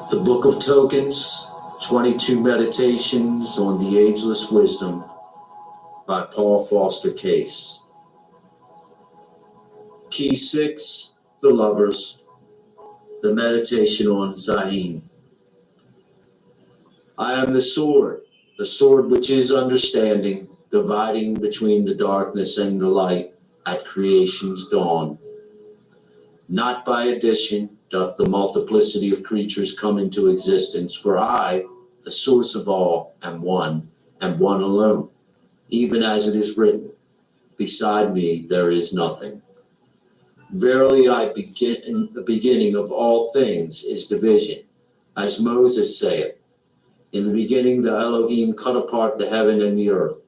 The Book of Tokens, 22 Meditations on the Ageless Wisdom by Paul Foster Case. Key 6, The Lovers, the meditation on Zahin. I am the sword which is understanding, dividing between the darkness and the light at creation's dawn. Not by addition doth the multiplicity of creatures come into existence, for I, the source of all, am one alone, even as it is written, beside me there is nothing. Verily the beginning of all things is division, as Moses saith, in the beginning the Elohim cut apart the heaven and the earth.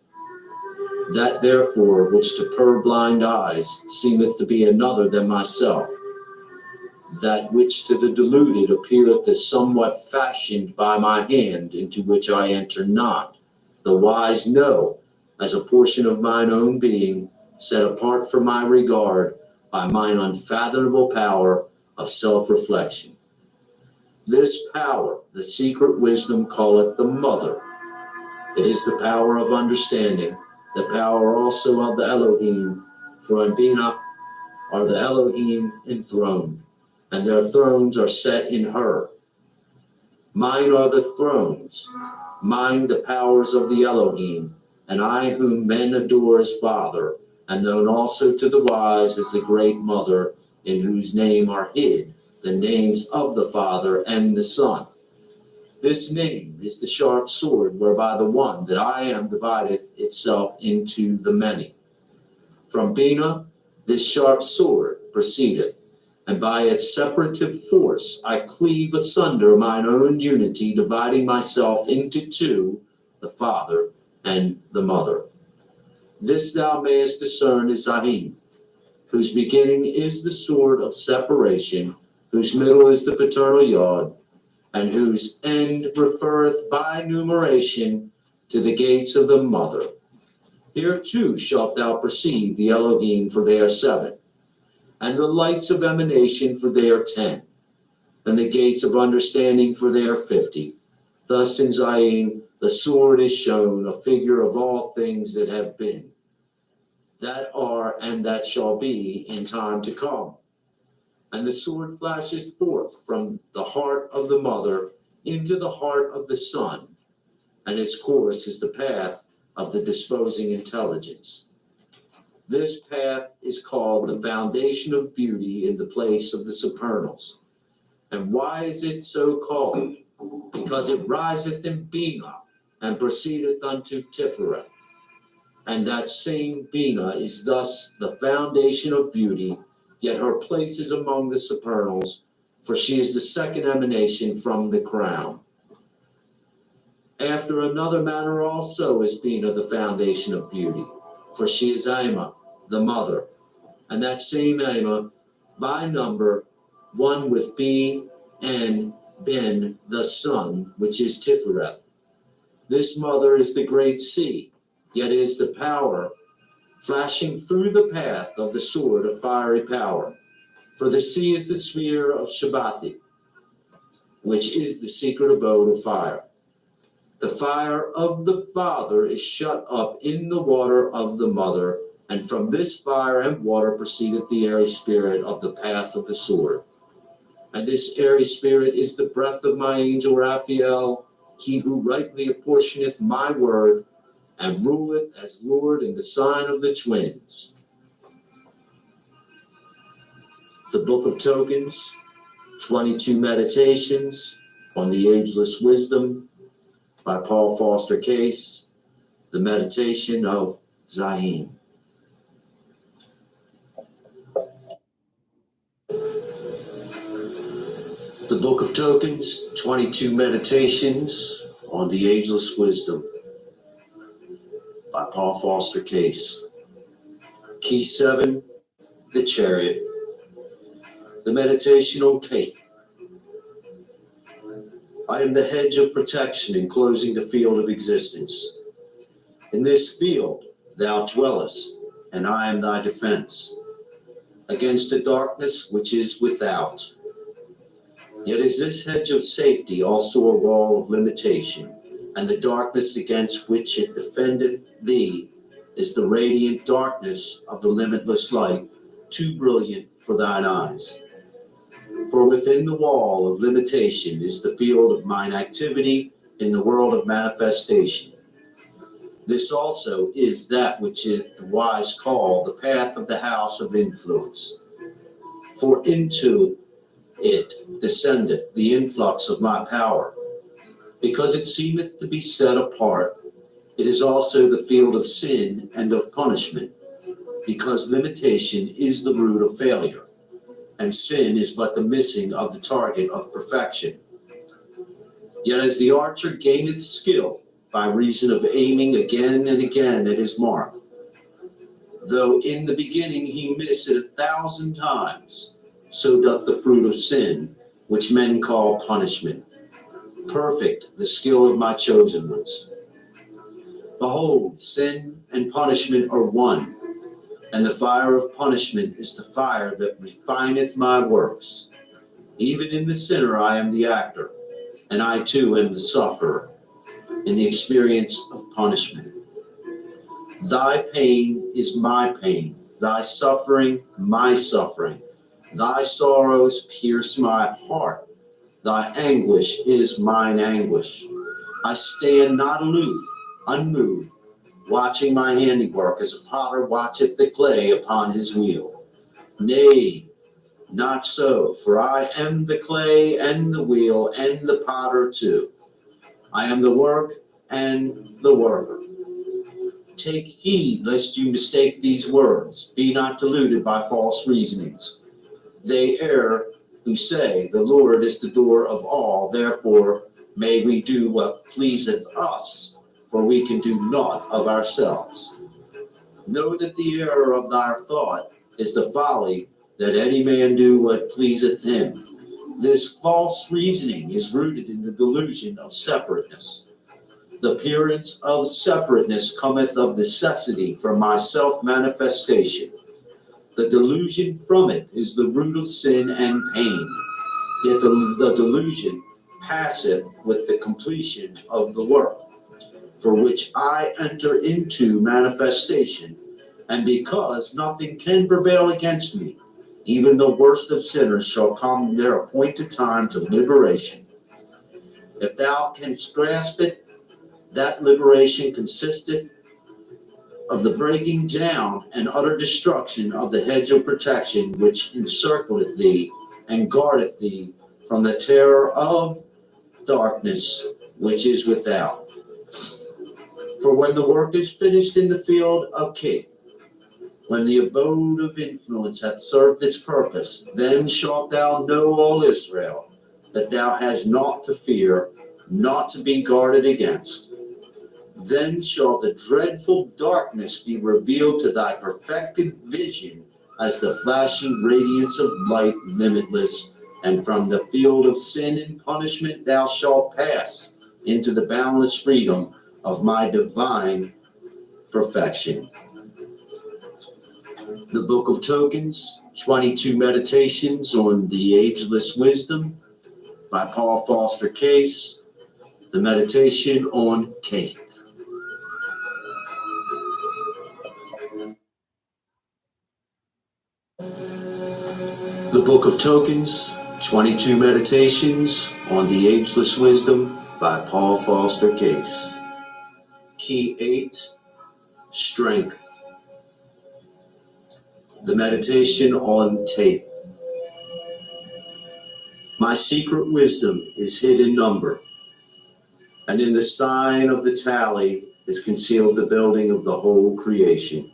That therefore which to purblind eyes seemeth to be another than myself, that which to the deluded appeareth as somewhat fashioned by my hand, into which I enter not, the wise know, as a portion of mine own being, set apart for my regard by mine unfathomable power of self-reflection. This power the secret wisdom calleth the mother. It is the power of understanding, the power also of the Elohim, for in Bina are the Elohim enthroned, and their thrones are set in her. Mine are the thrones, mine the powers of the Elohim, and I whom men adore as Father, and known also to the wise as the great Mother, in whose name are hid the names of the Father and the Son. This name is the sharp sword whereby the one that I am divideth itself into the many. From Bina this sharp sword proceedeth, and by its separative force I cleave asunder mine own unity, dividing myself into two, the Father and the Mother. This thou mayest discern is Zahin, whose beginning is the sword of separation, whose middle is the paternal yod, and whose end referreth by numeration to the gates of the Mother. Here too shalt thou perceive the Elohim, for they are 7, and the lights of emanation, for they are 10, and the gates of understanding, for they are 50. Thus in Zayin the sword is shown, a figure of all things that have been, that are, and that shall be in time to come. And the sword flashes forth from the heart of the Mother into the heart of the Son, and its course is the path of the disposing intelligence. This path is called the foundation of beauty in the place of the supernals. And why is it so called? Because it riseth in Bina and proceedeth unto Tifereth. And that same Bina is thus the foundation of beauty, yet her place is among the supernals, for she is the second emanation from the crown. After another manner also is Bina the foundation of beauty, for she is Ama, the mother, and that same Ama, by number, one with B and Ben the sun, which is Tifereth. This mother is the great sea, yet is the power flashing through the path of the sword of fiery power. For the sea is the sphere of Shabbathi, which is the secret abode of fire. The fire of the Father is shut up in the water of the mother, and from this fire and water proceedeth the airy spirit of the path of the sword. And this airy spirit is the breath of my angel Raphael, he who rightly apportioneth my word, and ruleth as Lord in the sign of the twins. The Book of Tokens, 22 Meditations on the Ageless Wisdom by Paul Foster Case, the meditation of Zahim. The Book of Tokens, 22 Meditations on the Ageless Wisdom by Paul Foster Case. Key 7, the Chariot. The meditation on Faith. I am the hedge of protection enclosing the field of existence. In this field thou dwellest, and I am thy defense against the darkness which is without. Yet is this hedge of safety also a wall of limitation, and the darkness against which it defendeth thee is the radiant darkness of the limitless light, too brilliant for thine eyes. For within the wall of limitation is the field of mine activity in the world of manifestation. This also is that which the wise call the path of the house of influence. For into it descendeth the influx of my power. Because it seemeth to be set apart, it is also the field of sin and of punishment, because limitation is the root of failure, and sin is but the missing of the target of perfection. Yet as the archer gaineth skill by reason of aiming again and again at his mark, though in the beginning he miss it 1,000 times, so doth the fruit of sin, which men call punishment. Perfect the skill of my chosen ones. Behold, sin and punishment are one, and the fire of punishment is the fire that refineth my works. Even in the sinner I am the actor, and I too am the sufferer in the experience of punishment. Thy pain is my pain, thy suffering my suffering. Thy sorrows pierce my heart, thy anguish is mine anguish. I stand not aloof, unmoved, watching my handiwork as a potter watcheth the clay upon his wheel. Nay, not so, for I am the clay and the wheel and the potter too. I am the work and the worker. Take heed lest you mistake these words. Be not deluded by false reasonings. They err who say, the Lord is the door of all, therefore may we do what pleaseth us, for we can do naught of ourselves. Know that the error of thy thought is the folly that any man do what pleaseth him. This false reasoning is rooted in the delusion of separateness. The appearance of separateness cometh of necessity from my self-manifestation. The delusion from it is the root of sin and pain. Yet the delusion passeth with the completion of the work, for which I enter into manifestation, and because nothing can prevail against me, even the worst of sinners shall come in their appointed time to liberation. If thou canst grasp it, that liberation consisteth of the breaking down and utter destruction of the hedge of protection which encircleth thee and guardeth thee from the terror of darkness which is without. For when the work is finished in the field of Cape, when the abode of influence hath served its purpose, then shalt thou know, all Israel, that thou hast naught to fear, naught to be guarded against. Then shall the dreadful darkness be revealed to thy perfected vision as the flashing radiance of light limitless, and from the field of sin and punishment thou shalt pass into the boundless freedom of my divine perfection. The Book of Tokens, 22 Meditations on the Ageless Wisdom by Paul Foster Case. The meditation on Kate. The Book of Tokens, 22 Meditations on the Ageless Wisdom by Paul Foster Case. Key 8, Strength. The meditation on Tate. My secret wisdom is hid in number, and in the sign of the tally is concealed the building of the whole creation.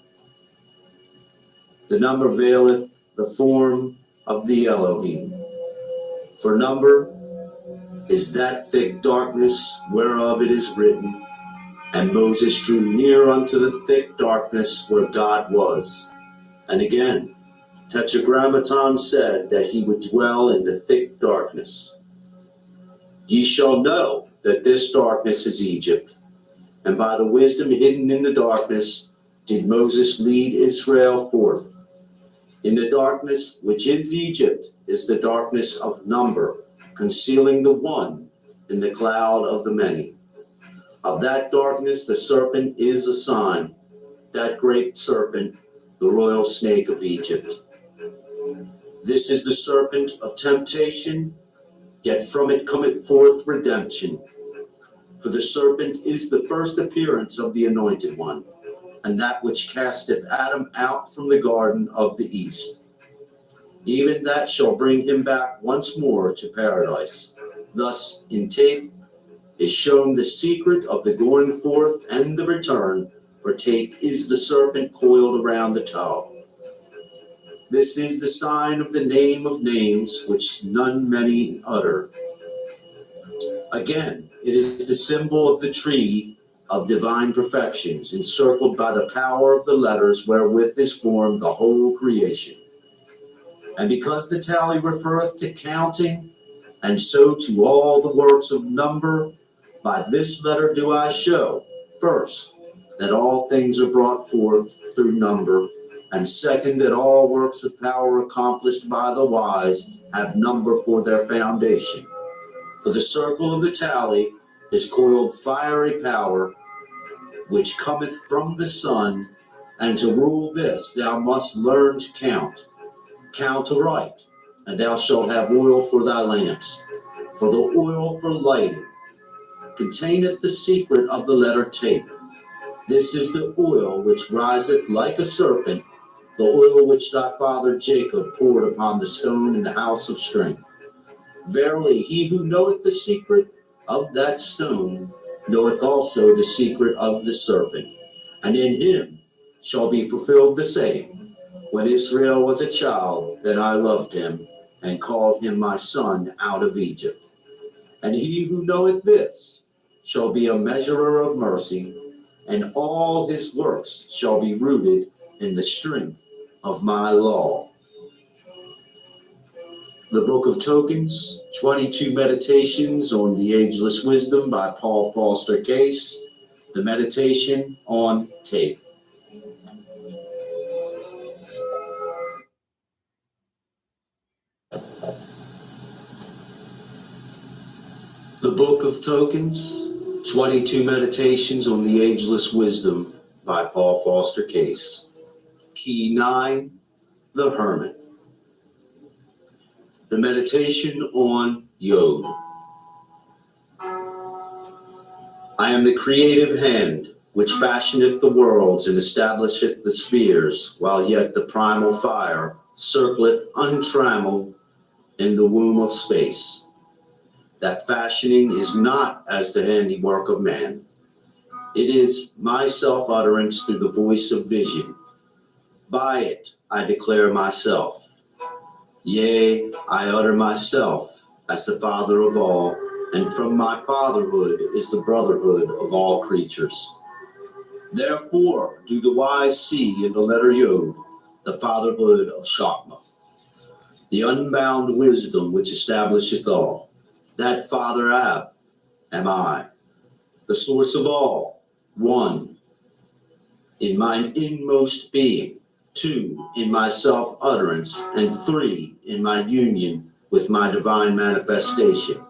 The number veileth the form of the Elohim. For number is that thick darkness whereof it is written, and Moses drew near unto the thick darkness where God was. And again, Tetragrammaton said that he would dwell in the thick darkness. Ye shall know that this darkness is Egypt, and by the wisdom hidden in the darkness did Moses lead Israel forth. In the darkness which is Egypt is the darkness of number, concealing the one in the cloud of the many. Of that darkness the serpent is a sign, that great serpent, the royal snake of Egypt. This is the serpent of temptation, yet from it cometh forth redemption. For the serpent is the first appearance of the Anointed One, and that which casteth Adam out from the garden of the east. Even that shall bring him back once more to paradise. Thus in Tate is shown the secret of the going forth and the return, for Tate is the serpent coiled around the toe. This is the sign of the name of names, which none many utter. Again, it is the symbol of the tree of divine perfections, encircled by the power of the letters wherewith is formed the whole creation. And because the tally referreth to counting, and so to all the works of number, by this letter do I show, first, that all things are brought forth through number, and second, that all works of power accomplished by the wise have number for their foundation. For the circle of the tally is coiled fiery power, which cometh from the sun, and to rule this thou must learn to count. Count aright, and thou shalt have oil for thy lamps. For the oil for lighting containeth the secret of the letter Tate. This is the oil which riseth like a serpent, the oil which thy father Jacob poured upon the stone in the house of strength. Verily, he who knoweth the secret of that stone knoweth also the secret of the serpent. And in him shall be fulfilled the saying, when Israel was a child, then I loved him, and called him my son out of Egypt. And he who knoweth this shall be a measurer of mercy, and all his works shall be rooted in the strength of my law. The Book of Tokens, 22 Meditations on the Ageless Wisdom by Paul Foster Case. The meditation on Tate. The Book of Tokens, 22 Meditations on the Ageless Wisdom by Paul Foster Case. Key 9, The Hermit. The meditation on Yod. I am the creative hand which fashioneth the worlds and establisheth the spheres, while yet the primal fire circleth untrammeled in the womb of space. That fashioning is not as the handiwork of man. It is my self-utterance through the voice of vision. By it I declare myself. Yea, I utter myself as the Father of all, and from my fatherhood is the brotherhood of all creatures. Therefore do the wise see in the letter Yod the fatherhood of Shakma. the unbound wisdom which establisheth all. That Father Ab am I, the source of all, one, in mine inmost being, two, in my self-utterance, and three, in my union with my divine manifestation,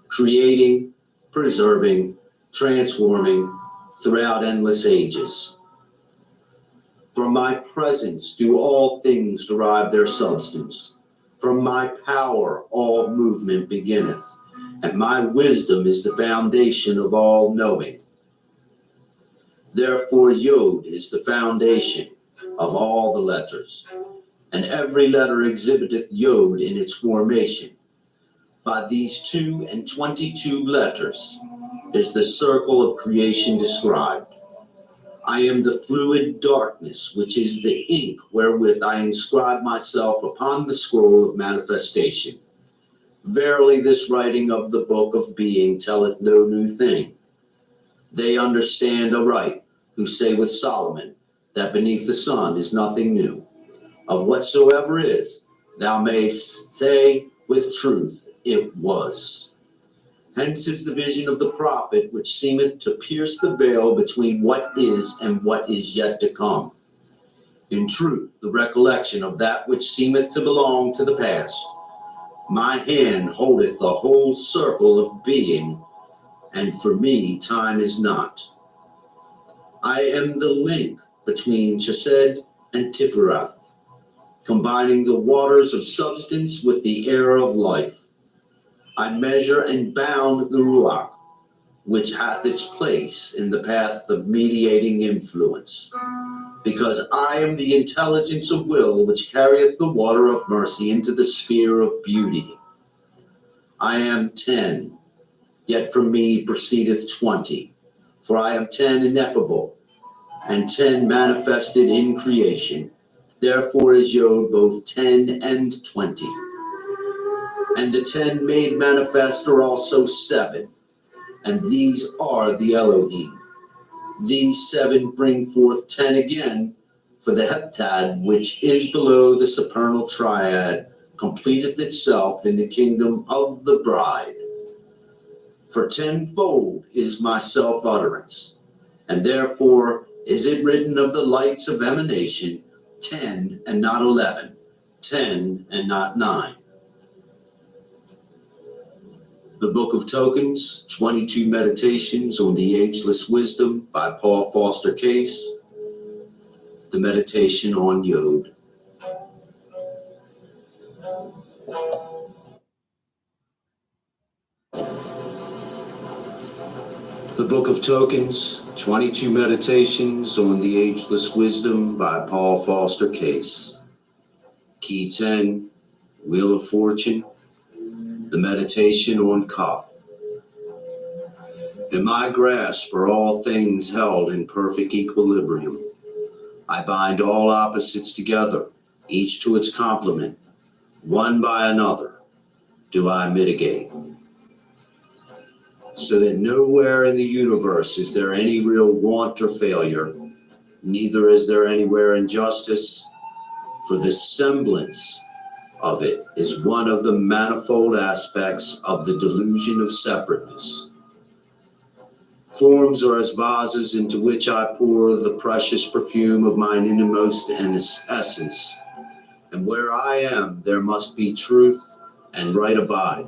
creating, preserving, transforming throughout endless ages. From my presence do all things derive their substance. From my power all movement beginneth, and my wisdom is the foundation of all knowing. Therefore Yod is the foundation of all the letters, and every letter exhibiteth Yod in its formation. By these 22 letters is the circle of creation described. I am the fluid darkness, which is the ink wherewith I inscribe myself upon the scroll of manifestation. Verily, this writing of the book of being telleth no new thing. They understand aright who say with Solomon that beneath the sun is nothing new. Of whatsoever is, thou mayst say with truth, it was. Hence is the vision of the prophet, which seemeth to pierce the veil between what is and what is yet to come. In truth, the recollection of that which seemeth to belong to the past. My hand holdeth the whole circle of being, and for me time is not. I am the link between Chesed and Tifereth, combining the waters of substance with the air of life. I measure and bound the Ruach, which hath its place in the path of mediating influence, because I am the intelligence of will which carrieth the water of mercy into the sphere of beauty. I am 10, yet from me proceedeth 20, for I am 10 ineffable, and 10 manifested in creation. Therefore is Yod both 10 and 20. And the 10 made manifest are also 7, and these are the Elohim. These 7 bring forth 10 again, for the heptad, which is below the supernal triad, completeth itself in the kingdom of the bride. For 10-fold is my self-utterance, and therefore is it written of the lights of emanation, 10 and not 11, 10 and not 9. The Book of Tokens, 22 Meditations on the Ageless Wisdom by Paul Foster Case. The Meditation on Yod. The Book of Tokens, 22 Meditations on the Ageless Wisdom by Paul Foster Case. Key 10, Wheel of Fortune. The Meditation on Kaf. In my grasp are all things held in perfect equilibrium. I bind all opposites together, each to its complement. One by another do I mitigate. So that nowhere in the universe is there any real want or failure, neither is there anywhere injustice, for the semblance of it is one of the manifold aspects of the delusion of separateness. Forms are as vases into which I pour the precious perfume of mine innermost essence, and where I am there must be truth and right abide.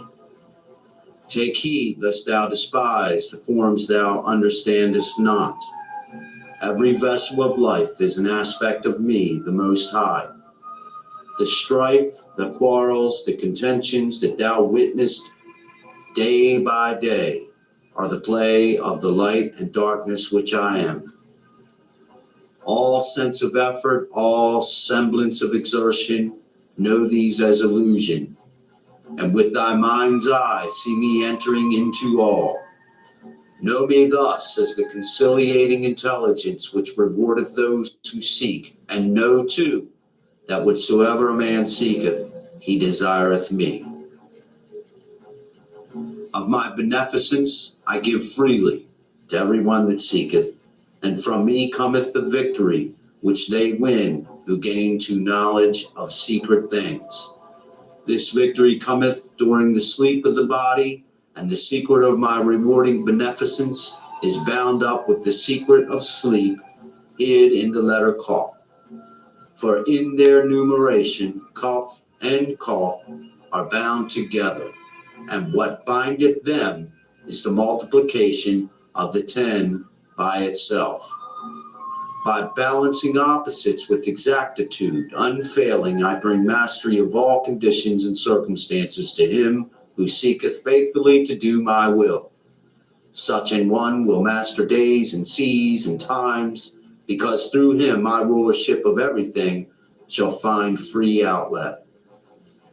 Take heed lest thou despise the forms thou understandest not. Every vessel of life is an aspect of me, the Most High. The strife, the quarrels, the contentions that thou witnessed day by day are the play of the light and darkness which I am. All sense of effort, all semblance of exertion, know these as illusion, and with thy mind's eye see me entering into all. Know me thus as the conciliating intelligence which rewardeth those who seek, and know too that whatsoever a man seeketh, he desireth me. Of my beneficence I give freely to everyone that seeketh, and from me cometh the victory which they win who gain to knowledge of secret things. This victory cometh during the sleep of the body, and the secret of my rewarding beneficence is bound up with the secret of sleep, hid in the letter Kaf. For in their numeration, Kaf and Kaf are bound together, and what bindeth them is the multiplication of the 10 by itself. By balancing opposites with exactitude, unfailing, I bring mastery of all conditions and circumstances to him who seeketh faithfully to do my will. Such an one will master days and seas and times, because through him my rulership of everything shall find free outlet.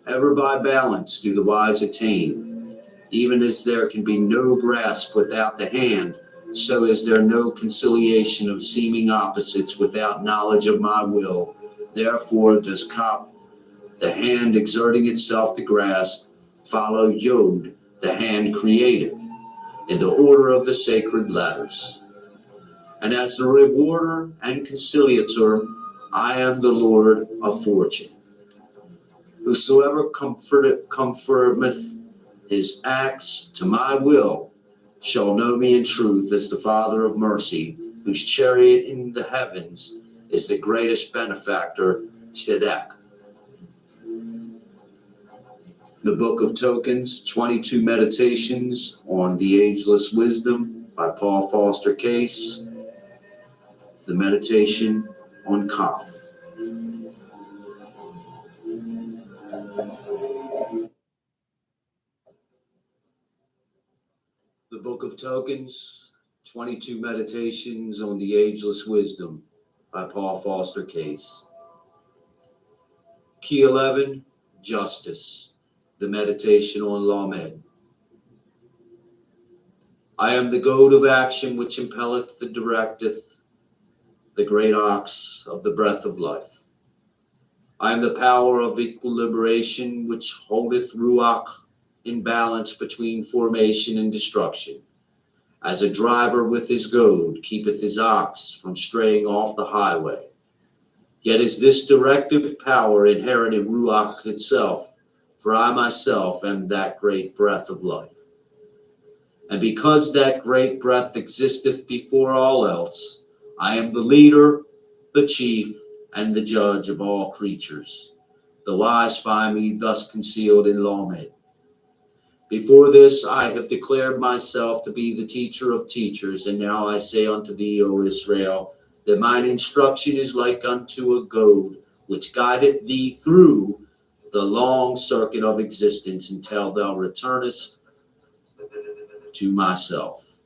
Ever by balance do the wise attain. Even as there can be no grasp without the hand, so is there no conciliation of seeming opposites without knowledge of my will. Therefore does Kaf, the hand exerting itself to grasp, follow Yod, the hand creative, in the order of the sacred letters. And as the rewarder and conciliator, I am the Lord of fortune. Whosoever comforteth his acts to my will shall know me in truth as the Father of mercy, whose chariot in the heavens is the greatest benefactor, Tzedek. The Book of Tokens, 22 Meditations on the Ageless Wisdom by Paul Foster Case. The meditation on Kaf. The Book of Tokens, 22 Meditations on the Ageless Wisdom by Paul Foster Case. Key 11, Justice, the meditation on Lamed. I am the goad of action which impelleth and directeth the great ox of the breath of life. I am the power of equilibration which holdeth Ruach in balance between formation and destruction. As a driver with his goad keepeth his ox from straying off the highway. Yet is this directive power inherent in Ruach itself, for I myself am that great breath of life. And because that great breath existeth before all else, I am the leader, the chief, and the judge of all creatures. The wise find me thus concealed in Lamed. Before this I have declared myself to be the teacher of teachers, and now I say unto thee, O Israel, that mine instruction is like unto a goad, which guideth thee through the long circuit of existence until thou returnest to myself.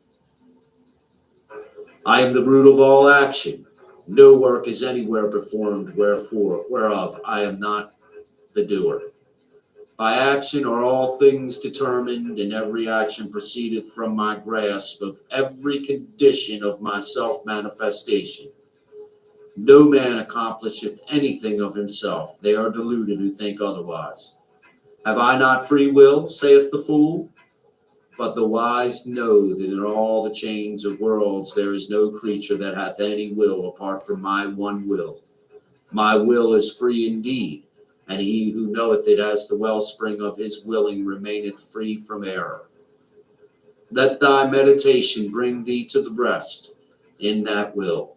I am the root of all action. No work is anywhere performed, whereof I am not the doer. By action are all things determined, and every action proceedeth from my grasp of every condition of my self-manifestation. No man accomplisheth anything of himself. They are deluded who think otherwise. Have I not free will, saith the fool? But the wise know that in all the chains of worlds there is no creature that hath any will apart from my one will. My will is free indeed, and he who knoweth it as the wellspring of his willing remaineth free from error. Let thy meditation bring thee to the rest in that will.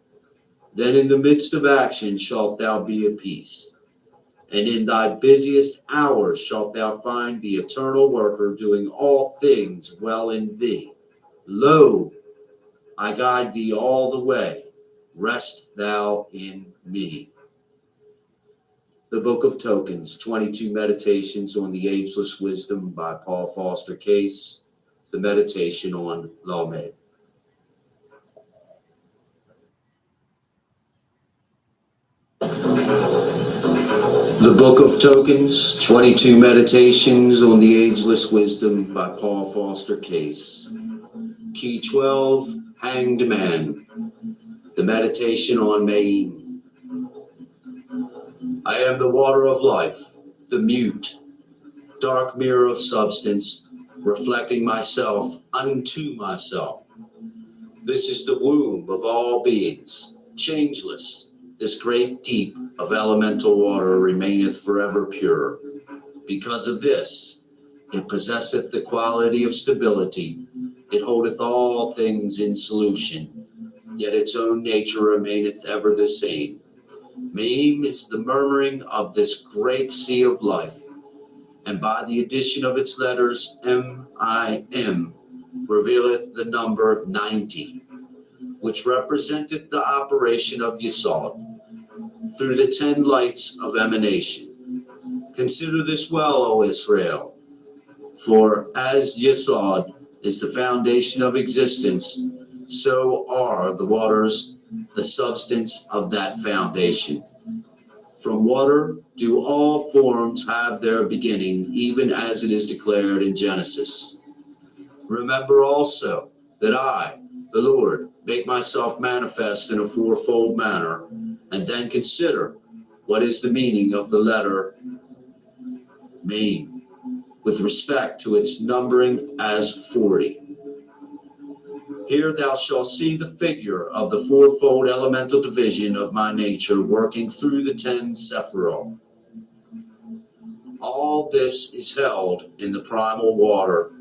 Then in the midst of action shalt thou be at peace. And in thy busiest hours shalt thou find the eternal worker doing all things well in thee. Lo, I guide thee all the way. Rest thou in me. The Book of Tokens, 22 Meditations on the Ageless Wisdom by Paul Foster Case. The meditation on Lamed. The Book of Tokens, 22 Meditations on the Ageless Wisdom by Paul Foster Case. Key 12, Hanged Man. The meditation on Mayim. I am the water of life, the mute, dark mirror of substance, reflecting myself unto myself. This is the womb of all beings, changeless. This great deep of elemental water remaineth forever pure. Because of this, it possesseth the quality of stability. It holdeth all things in solution, yet its own nature remaineth ever the same. Meme is the murmuring of this great sea of life, and by the addition of its letters M-I-M revealeth the number 90, which representeth the operation of Yesod through the 10 lights of emanation. Consider this well, O Israel, for as Yesod is the foundation of existence, so are the waters the substance of that foundation. From water do all forms have their beginning, even as it is declared in Genesis. Remember also that I, the Lord, make myself manifest in a fourfold manner, and then consider what is the meaning of the letter Meme, with respect to its numbering as 40. Here thou shalt see the figure of the fourfold elemental division of my nature working through the 10 Sephiroth. All this is held in the primal water.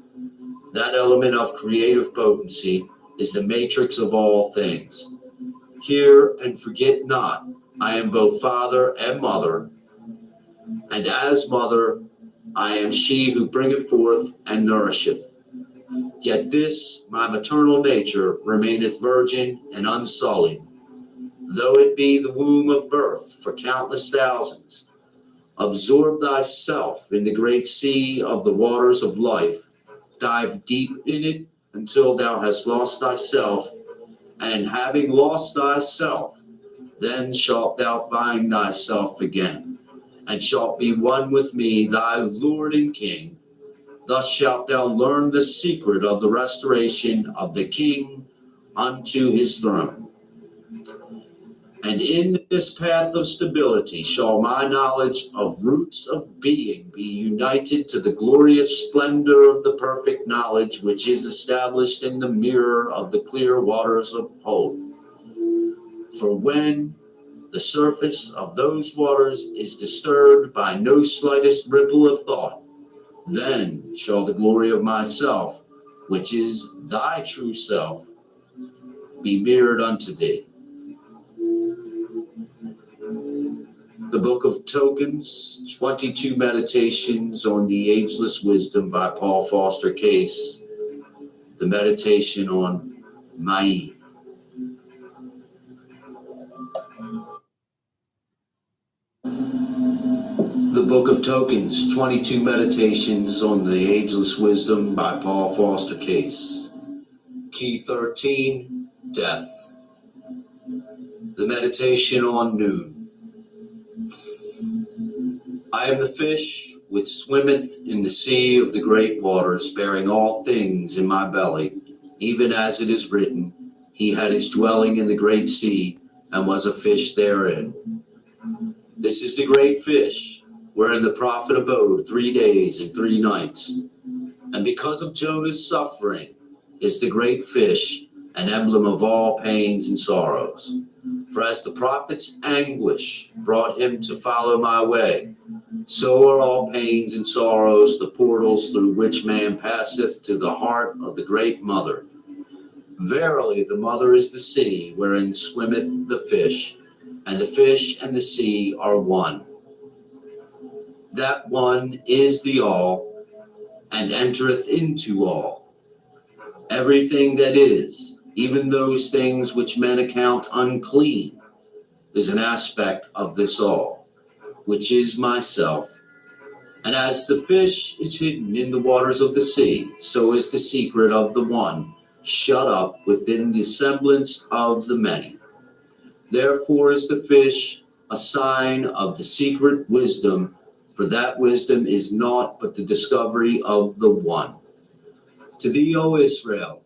That element of creative potency is the matrix of all things. Hear and forget not, I am both father and mother, and as mother I am she who bringeth forth and nourisheth. Yet this, my maternal nature, remaineth virgin and unsullied, though it be the womb of birth for countless thousands. Absorb thyself in the great sea of the waters of life. Dive deep in it until thou hast lost thyself, and having lost thyself, then shalt thou find thyself again, and shalt be one with me, thy Lord and King. Thus shalt thou learn the secret of the restoration of the king unto his throne. And in this path of stability shall my knowledge of roots of being be united to the glorious splendor of the perfect knowledge which is established in the mirror of the clear waters of hope. For when the surface of those waters is disturbed by no slightest ripple of thought, then shall the glory of myself, which is thy true self, be mirrored unto thee. The Book of Tokens, 22 Meditations on the Ageless Wisdom by Paul Foster Case. The meditation on Mai. The Book of Tokens, 22 Meditations on the Ageless Wisdom by Paul Foster Case. Key 13, Death. The meditation on noon. I am the fish which swimmeth in the sea of the great waters, bearing all things in my belly, even as it is written, he had his dwelling in the great sea, and was a fish therein. This is the great fish, wherein the prophet abode 3 days and 3 nights. And because of Jonah's suffering is the great fish, an emblem of all pains and sorrows. For as the prophet's anguish brought him to follow my way, so are all pains and sorrows the portals through which man passeth to the heart of the great mother. Verily the mother is the sea, wherein swimmeth the fish, and the fish and the sea are one. That one is the all, and entereth into all. Everything that is, even those things which men account unclean, is an aspect of this all, which is myself. And as the fish is hidden in the waters of the sea, so is the secret of the one shut up within the semblance of the many. Therefore is the fish a sign of the secret wisdom, for that wisdom is naught but the discovery of the one. To thee, O Israel,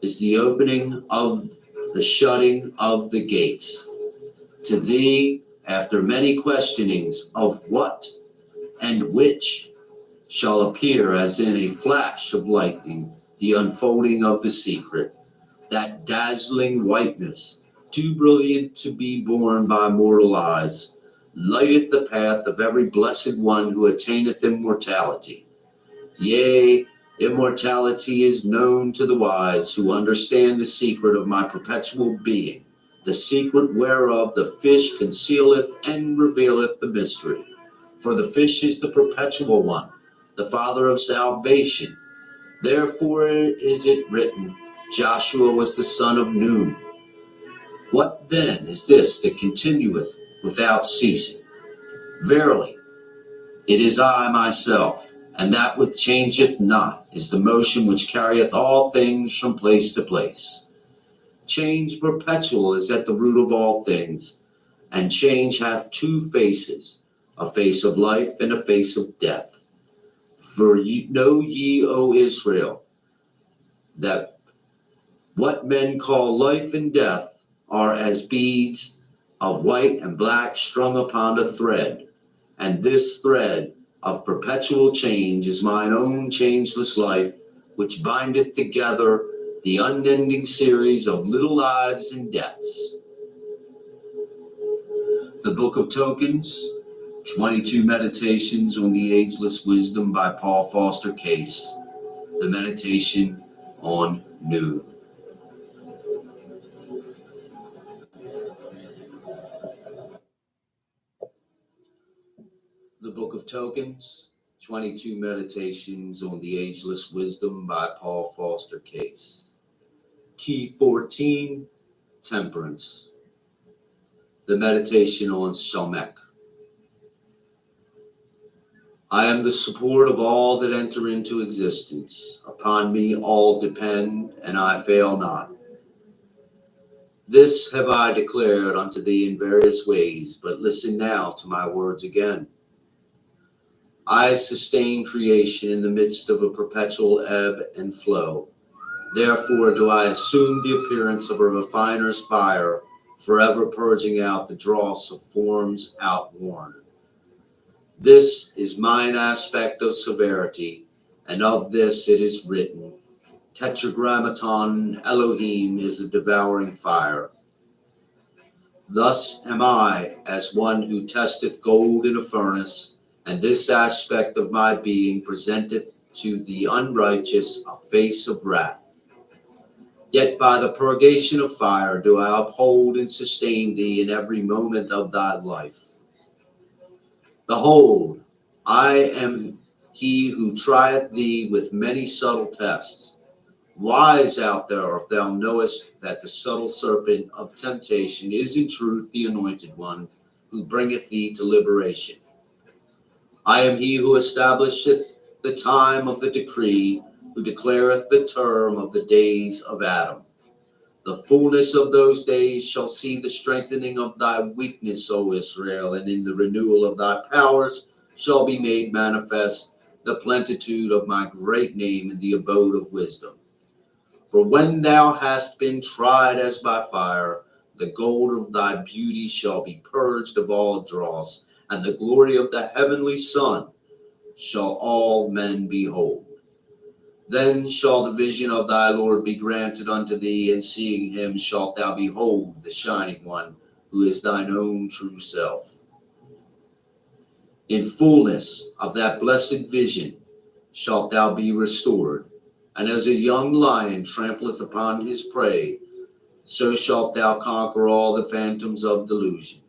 is the opening of the shutting of the gates. To thee, after many questionings of what and which, shall appear as in a flash of lightning the unfolding of the secret, that dazzling whiteness, too brilliant to be borne by mortal eyes, lighteth the path of every blessed one who attaineth immortality. Yea, immortality is known to the wise who understand the secret of my perpetual being, the secret whereof the fish concealeth and revealeth the mystery. For the fish is the perpetual one, the father of salvation. Therefore is it written, Joshua was the son of Nun. What then is this that continueth without ceasing? Verily, it is I myself, and that which changeth not is the motion which carrieth all things from place to place. Change perpetual is at the root of all things, and change hath two faces, a face of life and a face of death. For know ye, O Israel, that what men call life and death are as beads of white and black strung upon a thread, and this thread of perpetual change is mine own changeless life, which bindeth together the unending series of little lives and deaths. The Book of Tokens, 22 Meditations on the Ageless Wisdom by Paul Foster Case. The Meditation on Noon. The Book of Tokens, 22 Meditations on the Ageless Wisdom by Paul Foster Case. Key 14, Temperance. The Meditation on Shamek. I am the support of all that enter into existence. Upon me all depend, and I fail not. This have I declared unto thee in various ways, but listen now to my words again. I sustain creation in the midst of a perpetual ebb and flow. Therefore do I assume the appearance of a refiner's fire, forever purging out the dross of forms outworn. This is mine aspect of severity, and of this it is written, Tetragrammaton Elohim is a devouring fire. Thus am I as one who testeth gold in a furnace, and this aspect of my being presenteth to the unrighteous a face of wrath. Yet by the purgation of fire do I uphold and sustain thee in every moment of thy life. Behold, I am he who trieth thee with many subtle tests. Wise out there if thou knowest that the subtle serpent of temptation is in truth the anointed one, who bringeth thee to liberation. I am he who establisheth the time of the decree, who declareth the term of the days of Adam. The fullness of those days shall see the strengthening of thy weakness, O Israel, and in the renewal of thy powers shall be made manifest the plenitude of my great name in the abode of wisdom. For when thou hast been tried as by fire, the gold of thy beauty shall be purged of all dross, and the glory of the heavenly sun shall all men behold. Then shall the vision of thy Lord be granted unto thee, and seeing him shalt thou behold the shining one, who is thine own true self. In fullness of that blessed vision shalt thou be restored, and as a young lion trampleth upon his prey, so shalt thou conquer all the phantoms of delusion.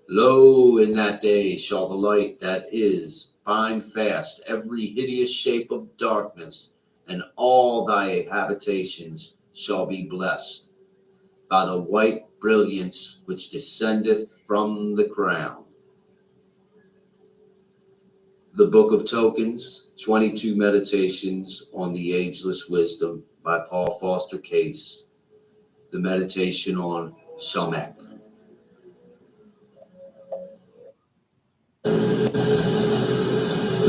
Lo, in that day shall the light that is bind fast every hideous shape of darkness, and all thy habitations shall be blessed by the white brilliance which descendeth from the crown. The Book of Tokens, 22 Meditations on the Ageless Wisdom by Paul Foster Case. The Meditation on Shamek.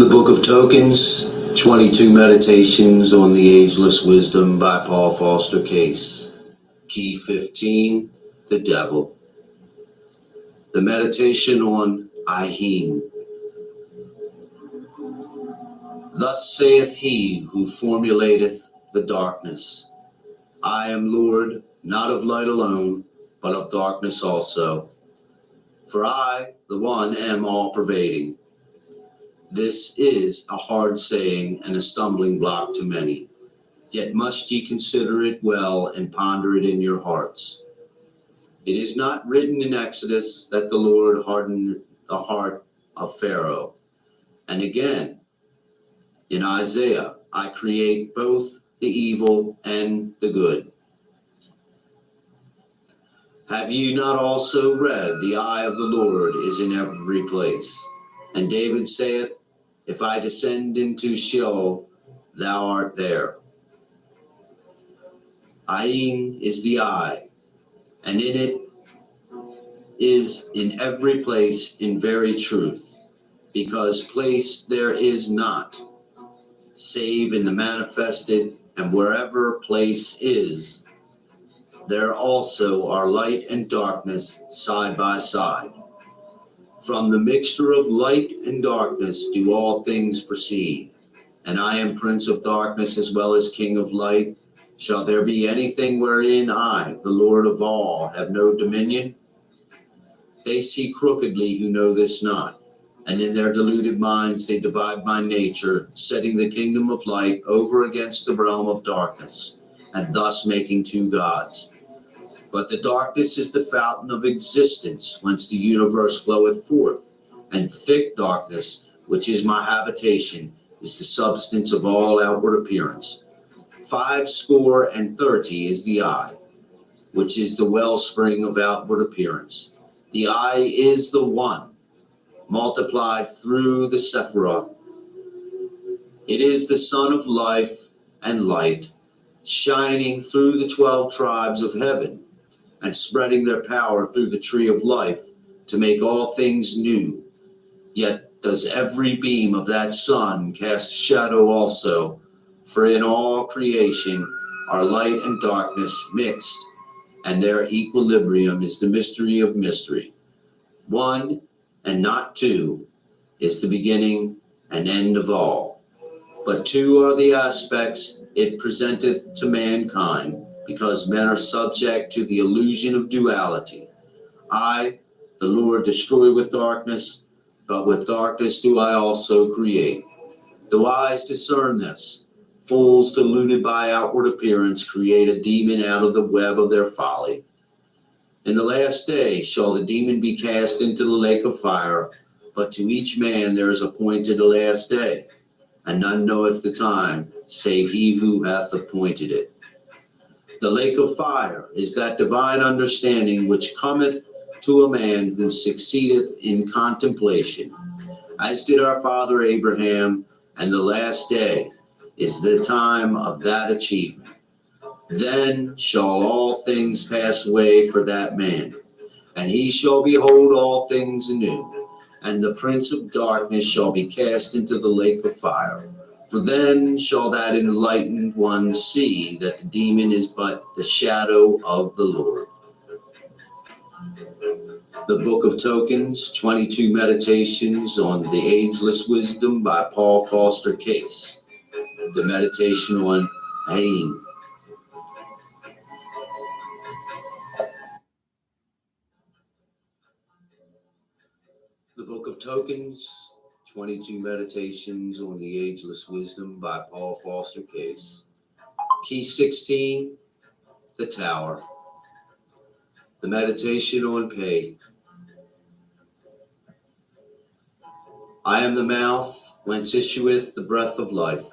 The Book of Tokens, 22 Meditations on the Ageless Wisdom by Paul Foster Case. Key 15, the Devil. The Meditation on Ahim. Thus saith he who formulateth the darkness, I am Lord, not of light alone, but of darkness also. For I, the one, am all pervading. This is a hard saying and a stumbling block to many. Yet must ye consider it well and ponder it in your hearts. It is not written in Exodus that the Lord hardened the heart of Pharaoh. And again, in Isaiah, I create both the evil and the good. Have you not also read, the eye of the Lord is in every place? And David saith, if I descend into Sheol, thou art there. Ayin is the eye, and in it is in every place in very truth, because place there is not, save in the manifested, and wherever place is, there also are light and darkness side by side. From the mixture of light and darkness do all things proceed, and I am prince of darkness as well as king of light. Shall there be anything wherein I, the Lord of all, have no dominion? They see crookedly who know this not, and in their deluded minds they divide my nature, setting the kingdom of light over against the realm of darkness, and thus making two gods. But the darkness is the fountain of existence, whence the universe floweth forth, and thick darkness, which is my habitation, is the substance of all outward appearance. 80 is the eye, which is the wellspring of outward appearance. The eye is the one, multiplied through the Sephirah. It is the sun of life and light, shining through the 12 tribes of heaven, and spreading their power through the tree of life to make all things new. Yet does every beam of that sun cast shadow also, for in all creation are light and darkness mixed, and their equilibrium is the mystery of mystery. One, and not two, is the beginning and end of all. But two are the aspects it presenteth to mankind, because men are subject to the illusion of duality. I, the Lord, destroy with darkness, but with darkness do I also create. The wise discern this. Fools deluded by outward appearance create a demon out of the web of their folly. In the last day shall the demon be cast into the lake of fire, but to each man there is appointed a last day, and none knoweth the time, save he who hath appointed it. The lake of fire is that divine understanding which cometh to a man who succeedeth in contemplation, as did our father Abraham, and the last day is the time of that achievement. Then shall all things pass away for that man, and he shall behold all things anew, and the prince of darkness shall be cast into the lake of fire. For then shall that enlightened one see that the demon is but the shadow of the Lord. The Book of Tokens, 22 Meditations on the Ageless Wisdom by Paul Foster Case. The meditation on Ayin. The Book of Tokens, 22 Meditations on the Ageless Wisdom by Paul Foster Case. Key 16, the Tower. The meditation on Pei. I am the mouth whence issueth the breath of life.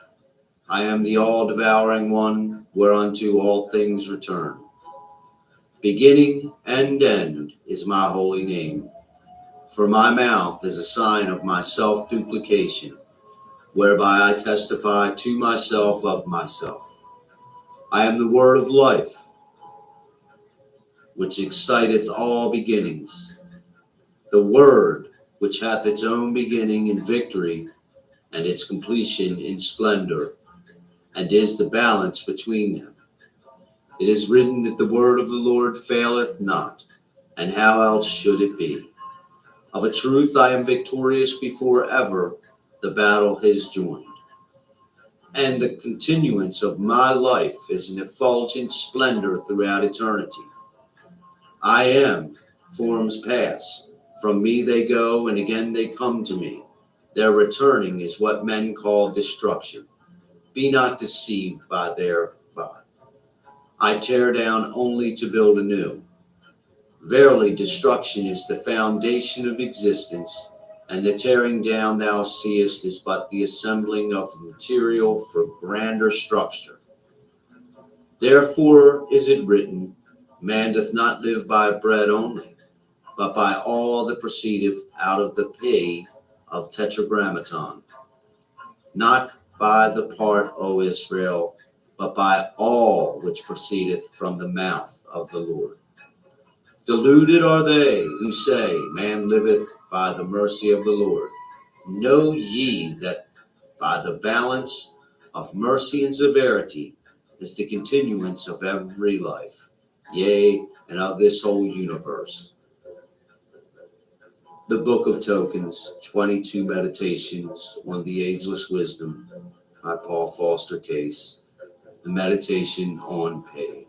I am the all-devouring one, whereunto all things return. Beginning and end is my holy name. For my mouth is a sign of my self-duplication, whereby I testify to myself of myself. I am the word of life, which exciteth all beginnings. The word which hath its own beginning in victory, and its completion in splendor, and is the balance between them. It is written that the word of the Lord faileth not, and how else should it be? Of a truth I am victorious before ever the battle has joined. And the continuance of my life is an effulgent splendor throughout eternity. I am, forms past, From me they go, and again they come to me. Their returning is what men call destruction. Be not deceived by their thought. I tear down only to build anew. Verily, destruction is the foundation of existence, and the tearing down thou seest is but the assembling of material for grander structure. Therefore is it written, man doth not live by bread only, but by all that proceedeth out of the pay of Tetragrammaton. Not by the part, O Israel, but by all which proceedeth from the mouth of the Lord. Deluded are they who say, man liveth by the mercy of the Lord. Know ye that by the balance of mercy and severity is the continuance of every life, yea, and of this whole universe. The Book of Tokens, 22 Meditations on the Ageless Wisdom by Paul Foster Case. The Meditation on Pain.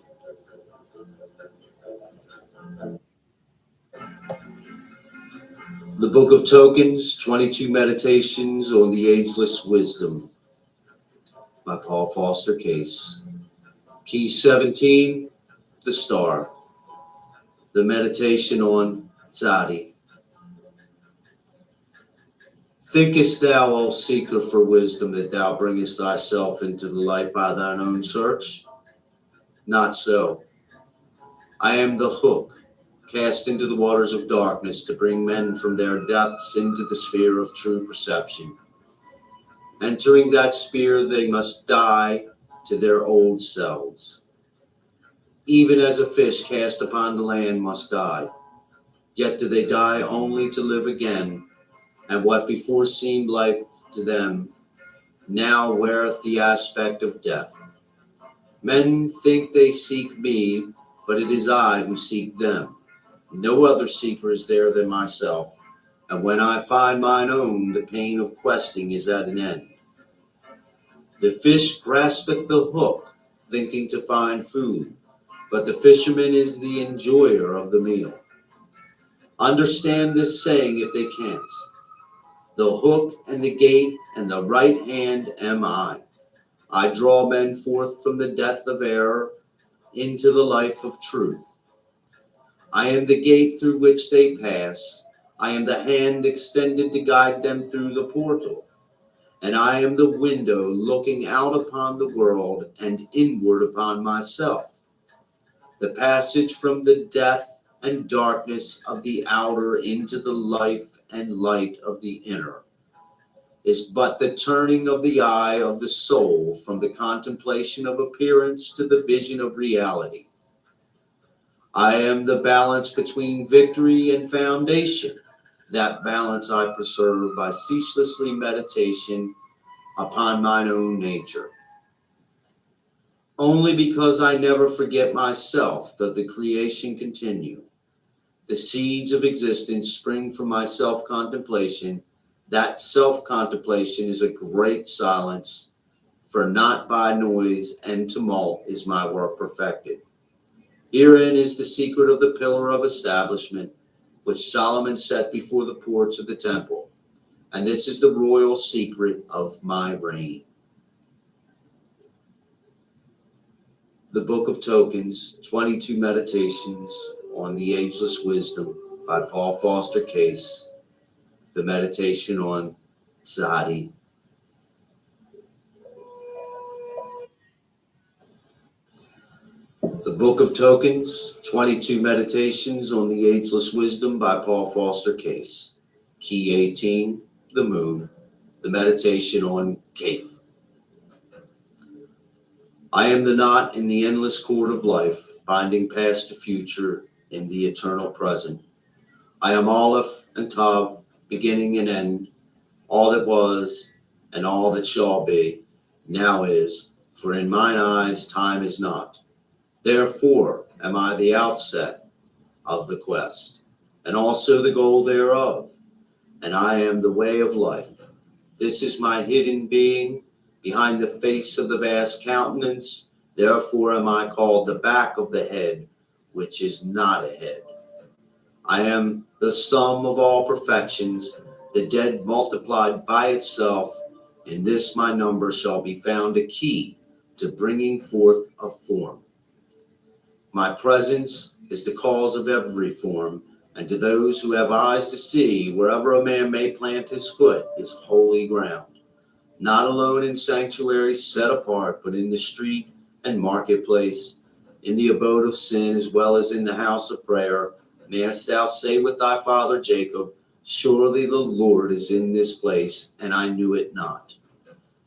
The Book of Tokens, 22 Meditations on the Ageless Wisdom by Paul Foster Case. Key 17, the Star. The Meditation on Tzadi. Thinkest thou, O seeker for wisdom, that thou bringest thyself into the light by thine own search? Not so. I am the hook cast into the waters of darkness to bring men from their depths into the sphere of true perception. Entering that sphere, they must die to their old selves. Even as a fish cast upon the land must die, yet do they die only to live again, and what before seemed life to them now weareth the aspect of death. Men think they seek me, but it is I who seek them. No other seeker is there than myself, and when I find mine own, the pain of questing is at an end. The fish graspeth the hook, thinking to find food, but the fisherman is the enjoyer of the meal. Understand this saying if they can't. The hook and the gate and the right hand am I. I draw men forth from the death of error into the life of truth. I am the gate through which they pass. I am the hand extended to guide them through the portal. And I am the window looking out upon the world and inward upon myself. The passage from the death and darkness of the outer into the life and light of the inner is but the turning of the eye of the soul from the contemplation of appearance to the vision of reality. I am the balance between victory and foundation. That balance I preserve by ceaselessly meditation upon mine own nature. Only because I never forget myself does the creation continue. The seeds of existence spring from my self-contemplation. That self-contemplation is a great silence, for not by noise and tumult is my work perfected. Herein is the secret of the pillar of establishment, which Solomon set before the porch of the temple. And this is the royal secret of my reign. The Book of Tokens, 22 Meditations on the Ageless Wisdom by Paul Foster Case. The Meditation on Tzadi. The Book of Tokens, 22 Meditations on the Ageless Wisdom by Paul Foster Case. Key 18, the Moon. The Meditation on Kaf. I am the knot in the endless cord of life, binding past to future in the eternal present. I am Aleph and Tav, beginning and end, all that was and all that shall be, now is, for in mine eyes time is not. Therefore am I the outset of the quest, and also the goal thereof, and I am the way of life. This is my hidden being, behind the face of the vast countenance. Therefore am I called the back of the head, which is not a head. I am the sum of all perfections, the dead multiplied by itself. In this my number shall be found a key to bringing forth a form. My presence is the cause of every form, and to those who have eyes to see, wherever a man may plant his foot is holy ground. Not alone in sanctuaries set apart, but in the street and marketplace, in the abode of sin, as well as in the house of prayer. Mayest thou say with thy father Jacob, surely the Lord is in this place, and I knew it not.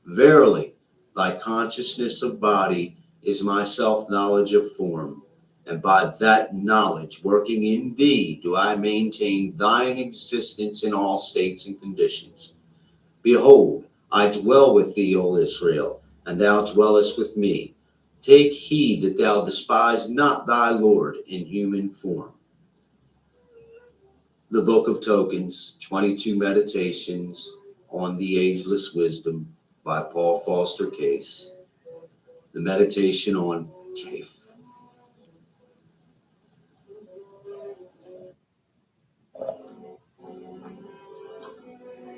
Verily, thy consciousness of body is my self-knowledge of form, and by that knowledge working in thee do I maintain thine existence in all states and conditions. Behold, I dwell with thee, O Israel, and thou dwellest with me. Take heed that thou despise not thy Lord in human form. The Book of Tokens, 22 Meditations on the Ageless Wisdom by Paul Foster Case. The meditation on Kaf.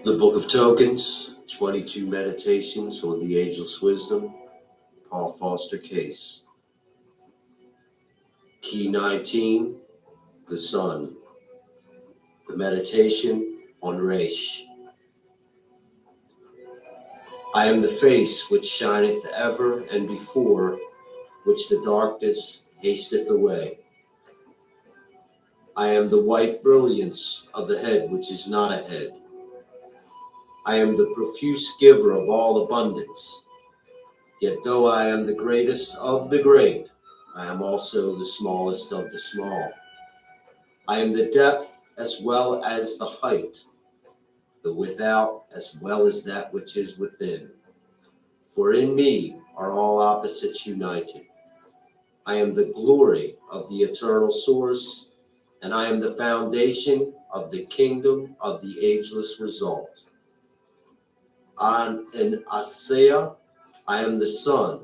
The Book of Tokens, 22 Meditations on the Ageless Wisdom, Paul Foster Case. Key 19, the Sun. The meditation on Resh. I am the face which shineth ever and before, which the darkness hasteth away. I am the white brilliance of the head which is not a head. I am the profuse giver of all abundance. Yet though I am the greatest of the great, I am also the smallest of the small. I am the depth as well as the height, the without as well as that which is within. For in me are all opposites united. I am the glory of the eternal source, and I am the foundation of the kingdom of the ageless result. In Asaya, I am the sun,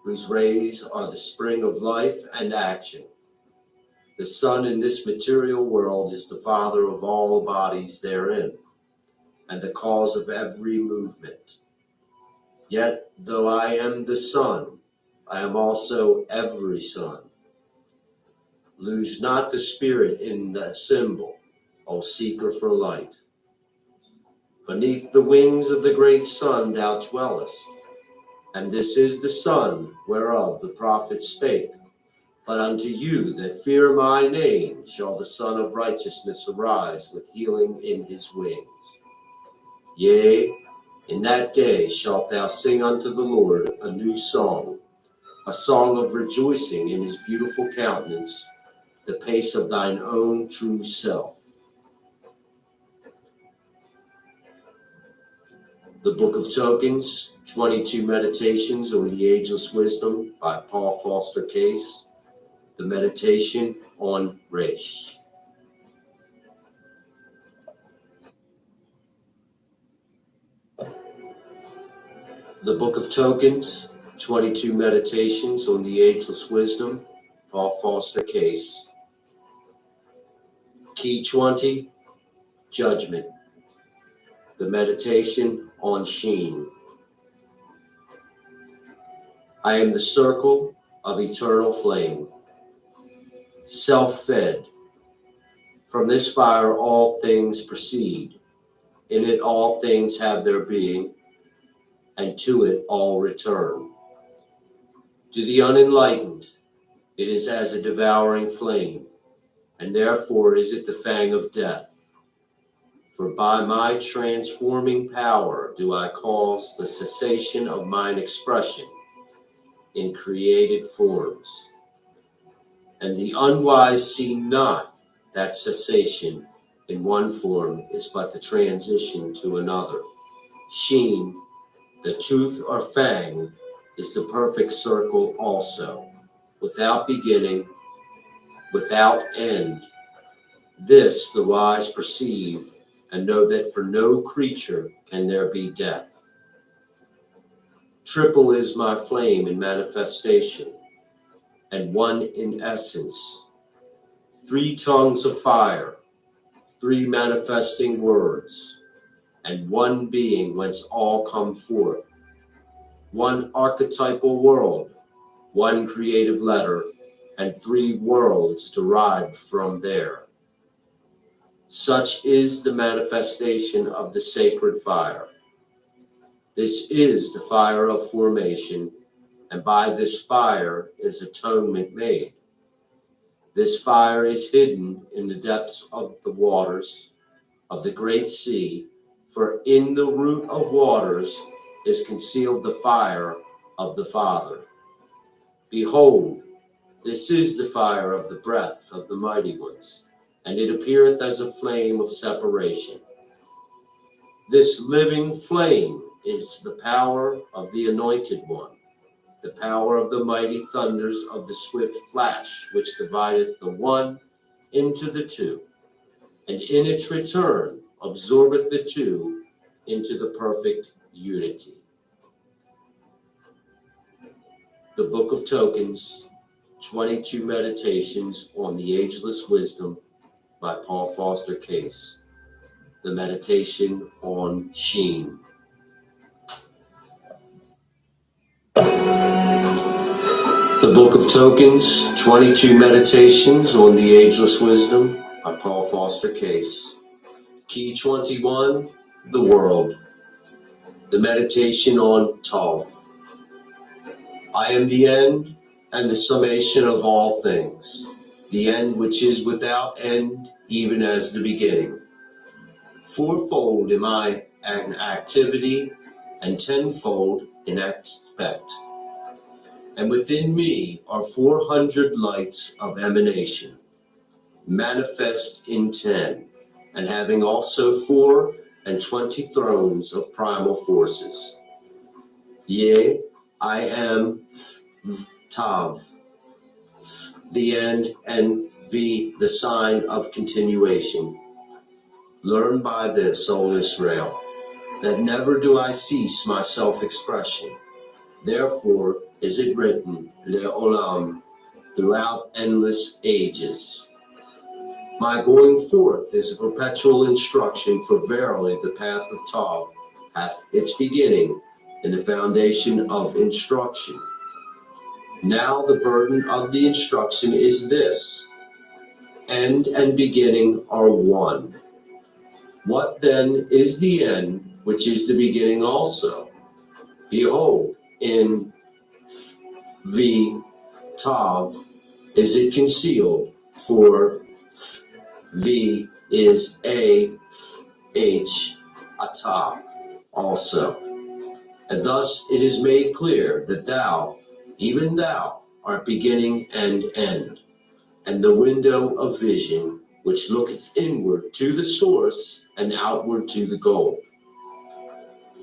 whose rays are the spring of life and action. The sun in this material world is the father of all bodies therein, and the cause of every movement. Yet, though I am the sun, I am also every sun. Lose not the spirit in the symbol, O seeker for light. Beneath the wings of the great sun thou dwellest, and this is the sun whereof the prophet spake. But unto you that fear my name shall the Son of Righteousness arise with healing in his wings. Yea, in that day shalt thou sing unto the Lord a new song, a song of rejoicing in his beautiful countenance, the pace of thine own true self. The Book of Tokens, 22 Meditations on the Ageless Wisdom by Paul Foster Case. The meditation on Resh. The Book of Tokens, 22 Meditations on the Ageless Wisdom, Paul Foster Case. Key 20, Judgment. The meditation on Sheen. I am the circle of eternal flame, self-fed. From this fire all things proceed. In it all things have their being, and to it all return. To the unenlightened, it is as a devouring flame, and therefore is it the fang of death. For by my transforming power do I cause the cessation of mine expression in created forms. And the unwise see not that cessation in one form is but the transition to another. Sheen, the tooth or fang, is the perfect circle also, without beginning, without end. This the wise perceive, and know that for no creature can there be death. Triple is my flame in manifestation, and one in essence. 3 tongues of fire, 3 manifesting words, and 1 being whence all come forth, 1 archetypal world, 1 creative letter, and 3 worlds derived from there. Such is the manifestation of the sacred fire. This is the fire of formation, and by this fire is atonement made. This fire is hidden in the depths of the waters of the great sea, for in the root of waters is concealed the fire of the Father. Behold, this is the fire of the breath of the mighty ones, and it appeareth as a flame of separation. This living flame is the power of the Anointed One, the power of the mighty thunders of the swift flash, which divideth the one into the two, and in its return absorbeth the two into the perfect unity. The Book of Tokens, 22 Meditations on the Ageless Wisdom by Paul Foster Case. The meditation on Sheen. The Book of Tokens, 22 Meditations on the Ageless Wisdom by Paul Foster Case. Key 21, the world. The meditation on Tov. I am the end and the summation of all things, the end which is without end, even as the beginning. Fourfold am I an activity, and tenfold in aspect. And within me are 400 lights of emanation, manifest in 10, and having also 24 thrones of primal forces. Yea, I am Tav, the end, and V, the sign of continuation. Learn by this, O Israel, that never do I cease my self-expression. Therefore is it written, Le'olam, throughout endless ages. My going forth is a perpetual instruction, for verily the path of Tav hath its beginning in the foundation of instruction. Now the burden of the instruction is this: end and beginning are one. What then is the end, which is the beginning also? Behold, in V Tav is it concealed, for V is A H Atah also. And thus it is made clear that thou, even thou, art beginning and end, and the window of vision which looketh inward to the source and outward to the goal.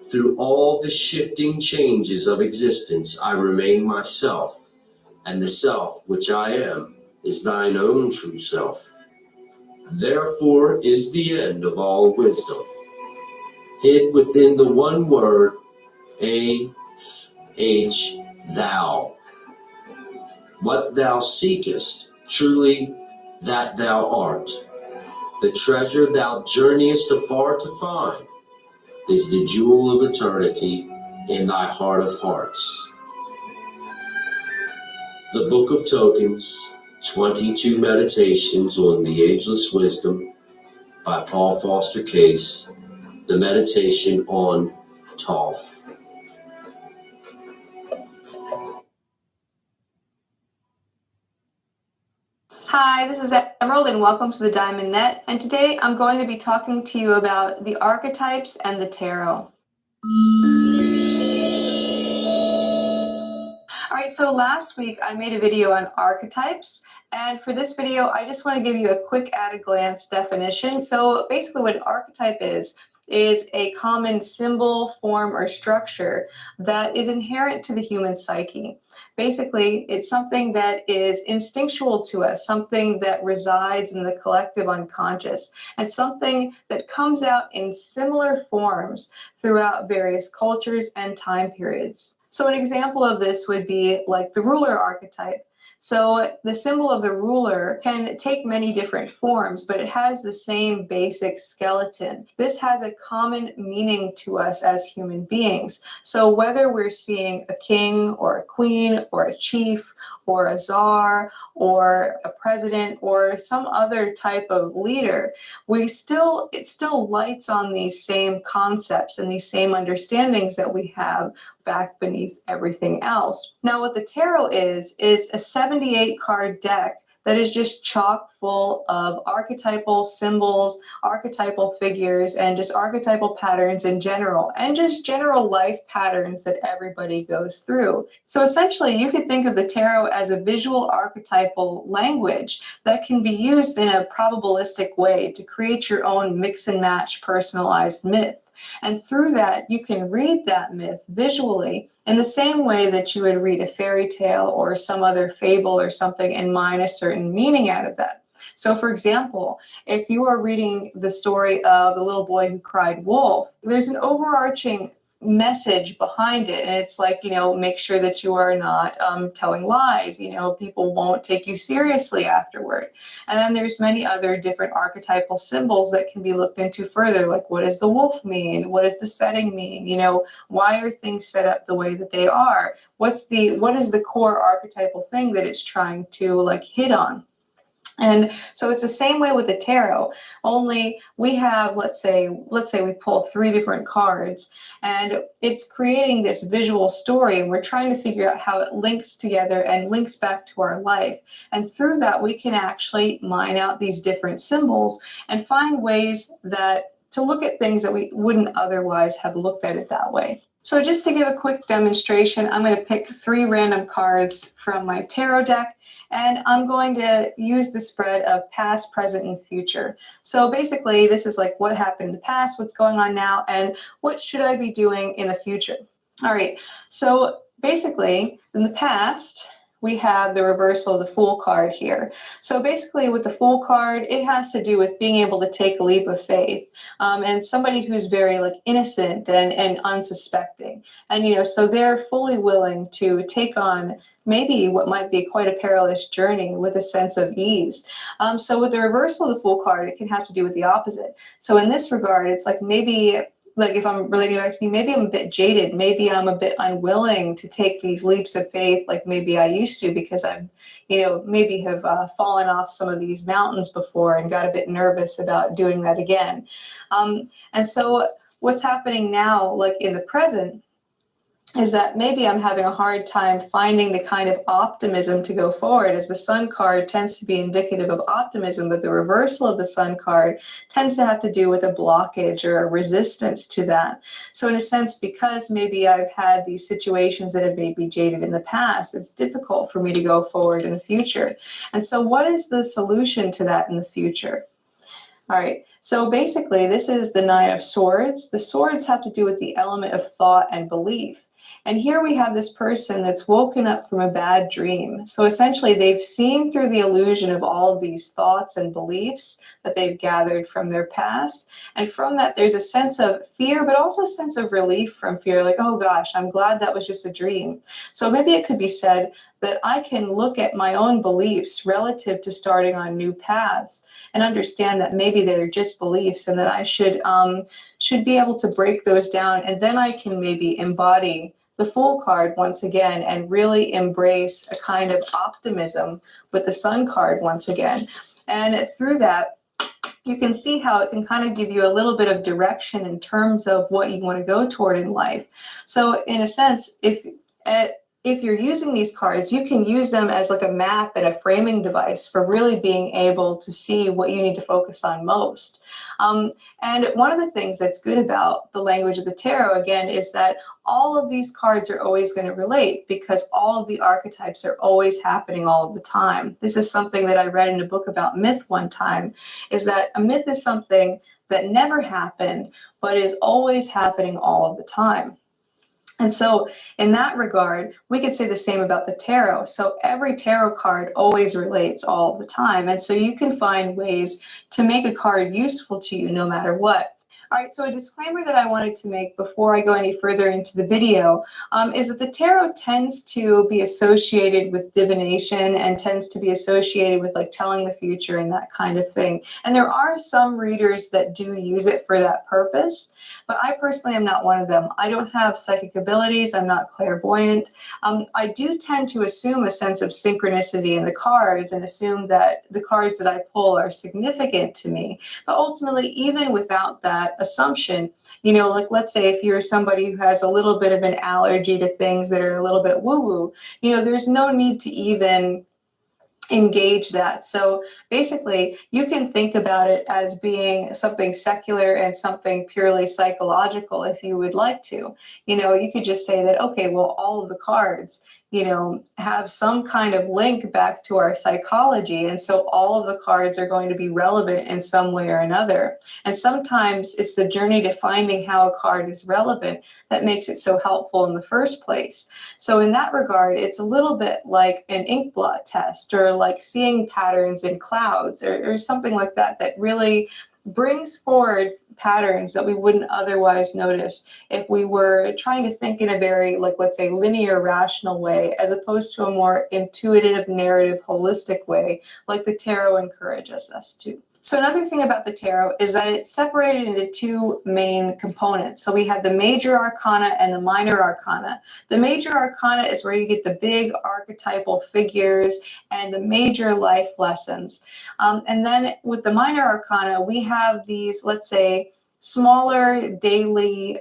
Through all the shifting changes of existence I remain myself, and the self which I am is thine own true self. Therefore is the end of all wisdom, hid within the one word, A-H, thou. What thou seekest, truly that thou art. The treasure thou journeyest afar to find is the jewel of eternity in thy heart of hearts. The Book of Tokens, 22 Meditations on the Ageless Wisdom by Paul Foster Case. The meditation on Tov. Hi, this is Emerald and welcome to the Diamond Net. And today I'm going to be talking to you about the archetypes and the tarot. All right, so last week I made a video on archetypes. And for this video, I just want to give you a quick at-a-glance definition. So basically what an archetype is a common symbol, form, or structure that is inherent to the human psyche. Basically, it's something that is instinctual to us, something that resides in the collective unconscious, and something that comes out in similar forms throughout various cultures and time periods. So an example of this would be like the ruler archetype. So the symbol of the ruler can take many different forms, but it has the same basic skeleton. This has a common meaning to us as human beings. So whether we're seeing a king or a queen or a chief or a czar or a president or some other type of leader, it still lights on these same concepts and these same understandings that we have back beneath everything else. Now, what the tarot is a 78 card deck that is just chock full of archetypal symbols, archetypal figures, and just archetypal patterns in general, and just general life patterns that everybody goes through. So essentially, you could think of the tarot as a visual archetypal language that can be used in a probabilistic way to create your own mix and match personalized myth. And through that, you can read that myth visually in the same way that you would read a fairy tale or some other fable or something and mine a certain meaning out of that. So for example, if you are reading the story of the little boy who cried wolf, there's an overarching message behind it, and it's like, make sure that you are not telling lies. People won't take you seriously afterward. And then there's many other different archetypal symbols that can be looked into further, like what does the wolf mean? What does the setting mean? Why are things set up the way that they are? What is the core archetypal thing that it's trying to hit on? And so it's the same way with the tarot, only we have, let's say we pull 3 different cards, and it's creating this visual story, and we're trying to figure out how it links together and links back to our life. And through that, we can actually mine out these different symbols and find ways to look at things that we wouldn't otherwise have looked at it that way. So just to give a quick demonstration, I'm going to pick 3 random cards from my tarot deck, and I'm going to use the spread of past, present, and future. So basically, this is like what happened in the past, what's going on now, and what should I be doing in the future. All right, so basically, in the past, we have the reversal of the Fool card here. So basically with the Fool card, it has to do with being able to take a leap of faith, and somebody who's very innocent and unsuspecting. And, so they're fully willing to take on maybe what might be quite a perilous journey with a sense of ease. So with the reversal of the Fool card, it can have to do with the opposite. So in this regard, it's maybe if I'm relating back to me, maybe I'm a bit jaded. Maybe I'm a bit unwilling to take these leaps of faith like maybe I used to, because I've, maybe have fallen off some of these mountains before and got a bit nervous about doing that again. And so what's happening now, in the present, is that maybe I'm having a hard time finding the kind of optimism to go forward, as the Sun card tends to be indicative of optimism, but the reversal of the Sun card tends to have to do with a blockage or a resistance to that. So in a sense, because maybe I've had these situations that have made me jaded in the past, it's difficult for me to go forward in the future. And so what is the solution to that in the future? All right, so basically this is the 9 of Swords. The swords have to do with the element of thought and belief. And here we have this person that's woken up from a bad dream. So essentially they've seen through the illusion of all of these thoughts and beliefs that they've gathered from their past. And from that, there's a sense of fear, but also a sense of relief from fear. Oh gosh, I'm glad that was just a dream. So maybe it could be said that I can look at my own beliefs relative to starting on new paths and understand that maybe they're just beliefs, and that I should be able to break those down. And then I can maybe embody the Fool card once again and really embrace a kind of optimism with the Sun card once again. And through that, you can see how it can kind of give you a little bit of direction in terms of what you want to go toward in life. So in a sense, if you're using these cards, you can use them as a map and a framing device for really being able to see what you need to focus on most. And one of the things that's good about the language of the tarot, again, is that all of these cards are always going to relate, because all of the archetypes are always happening all of the time. This is something that I read in a book about myth one time, is that a myth is something that never happened, but is always happening all of the time. And so in that regard, we could say the same about the tarot. So every tarot card always relates all of the time. And so you can find ways to make a card useful to you no matter what. All right, so a disclaimer that I wanted to make before I go any further into the video is that the tarot tends to be associated with divination and tends to be associated with like telling the future and that kind of thing. And there are some readers that do use it for that purpose, but I personally am not one of them. I don't have psychic abilities. I'm not clairvoyant. I do tend to assume a sense of synchronicity in the cards and assume that the cards that I pull are significant to me. But ultimately, even without that assumption, you know, like let's say if you're somebody who has a little bit of an allergy to things that are a little bit woo-woo, you know, there's no need to even engage that. So basically, you can think about it as being something secular and something purely psychological if you would like to. You know, you could just say that, okay, well, all of the cards, you know, have some kind of link back to our psychology. And so all of the cards are going to be relevant in some way or another. And sometimes it's the journey to finding how a card is relevant that makes it so helpful in the first place. So in that regard, it's a little bit like an ink blot test or like seeing patterns in clouds or something like that, that really brings forward patterns that we wouldn't otherwise notice if we were trying to think in a very, like, let's say, linear, rational way, as opposed to a more intuitive, narrative, holistic way, like the tarot encourages us to. So another thing about the tarot is that it's separated into two main components. So we have the major arcana and the minor arcana. The major arcana is where you get the big archetypal figures and the major life lessons. And then with the minor arcana, we have these, let's say, smaller daily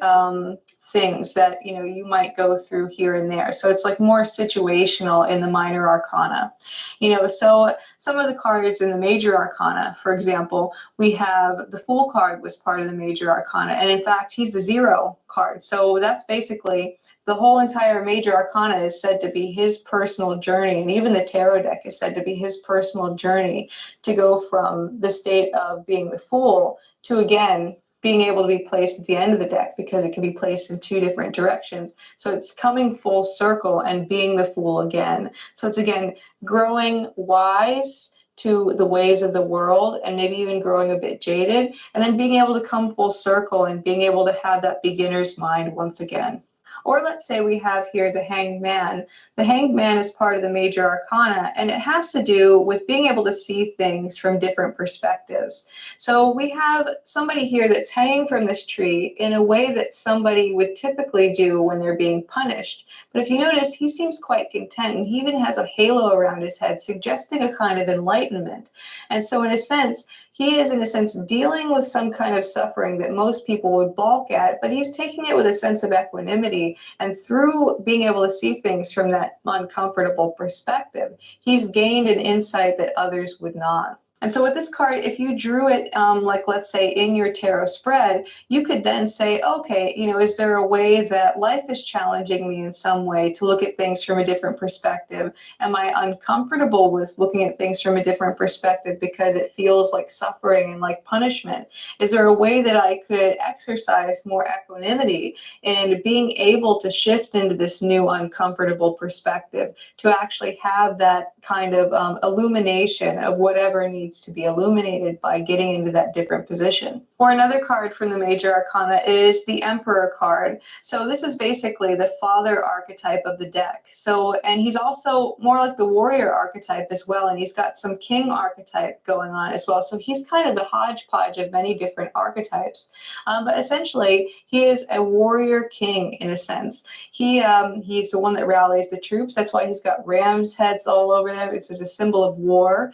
things that, you know, you might go through here and there. So it's like more situational in the minor arcana. You know, so some of the cards in the major arcana, for example, we have the Fool card was part of the major arcana. And in fact, he's the 0 card. So that's basically the whole entire major arcana is said to be his personal journey. And even the tarot deck is said to be his personal journey to go from the state of being the Fool to, again, being able to be placed at the end of the deck, because it can be placed in 2 different directions. So it's coming full circle and being the Fool again. So it's, again, growing wise to the ways of the world and maybe even growing a bit jaded, and then being able to come full circle and being able to have that beginner's mind once again. Or let's say we have here the Hanged Man. The Hanged Man is part of the major arcana, and it has to do with being able to see things from different perspectives. So we have somebody here that's hanging from this tree in a way that somebody would typically do when they're being punished. But if you notice, he seems quite content, and he even has a halo around his head, suggesting a kind of enlightenment. And so in a sense, he is, in a sense, dealing with some kind of suffering that most people would balk at, but he's taking it with a sense of equanimity. And through being able to see things from that uncomfortable perspective, he's gained an insight that others would not. And so with this card, if you drew it, like let's say in your tarot spread, you could then say, okay, you know, is there a way that life is challenging me in some way to look at things from a different perspective? Am I uncomfortable with looking at things from a different perspective because it feels like suffering and like punishment? Is there a way that I could exercise more equanimity in being able to shift into this new uncomfortable perspective to actually have that kind of illumination of whatever needs to be illuminated by getting into that different position? Or another card from the major arcana is the Emperor card. So this is basically the father archetype of the deck. So, and he's also more like the warrior archetype as well, and he's got some king archetype going on as well. So he's kind of the hodgepodge of many different archetypes. But essentially, he is a warrior king in a sense. He's the one that rallies the troops. That's why he's got ram's heads all over them. It's a symbol of war.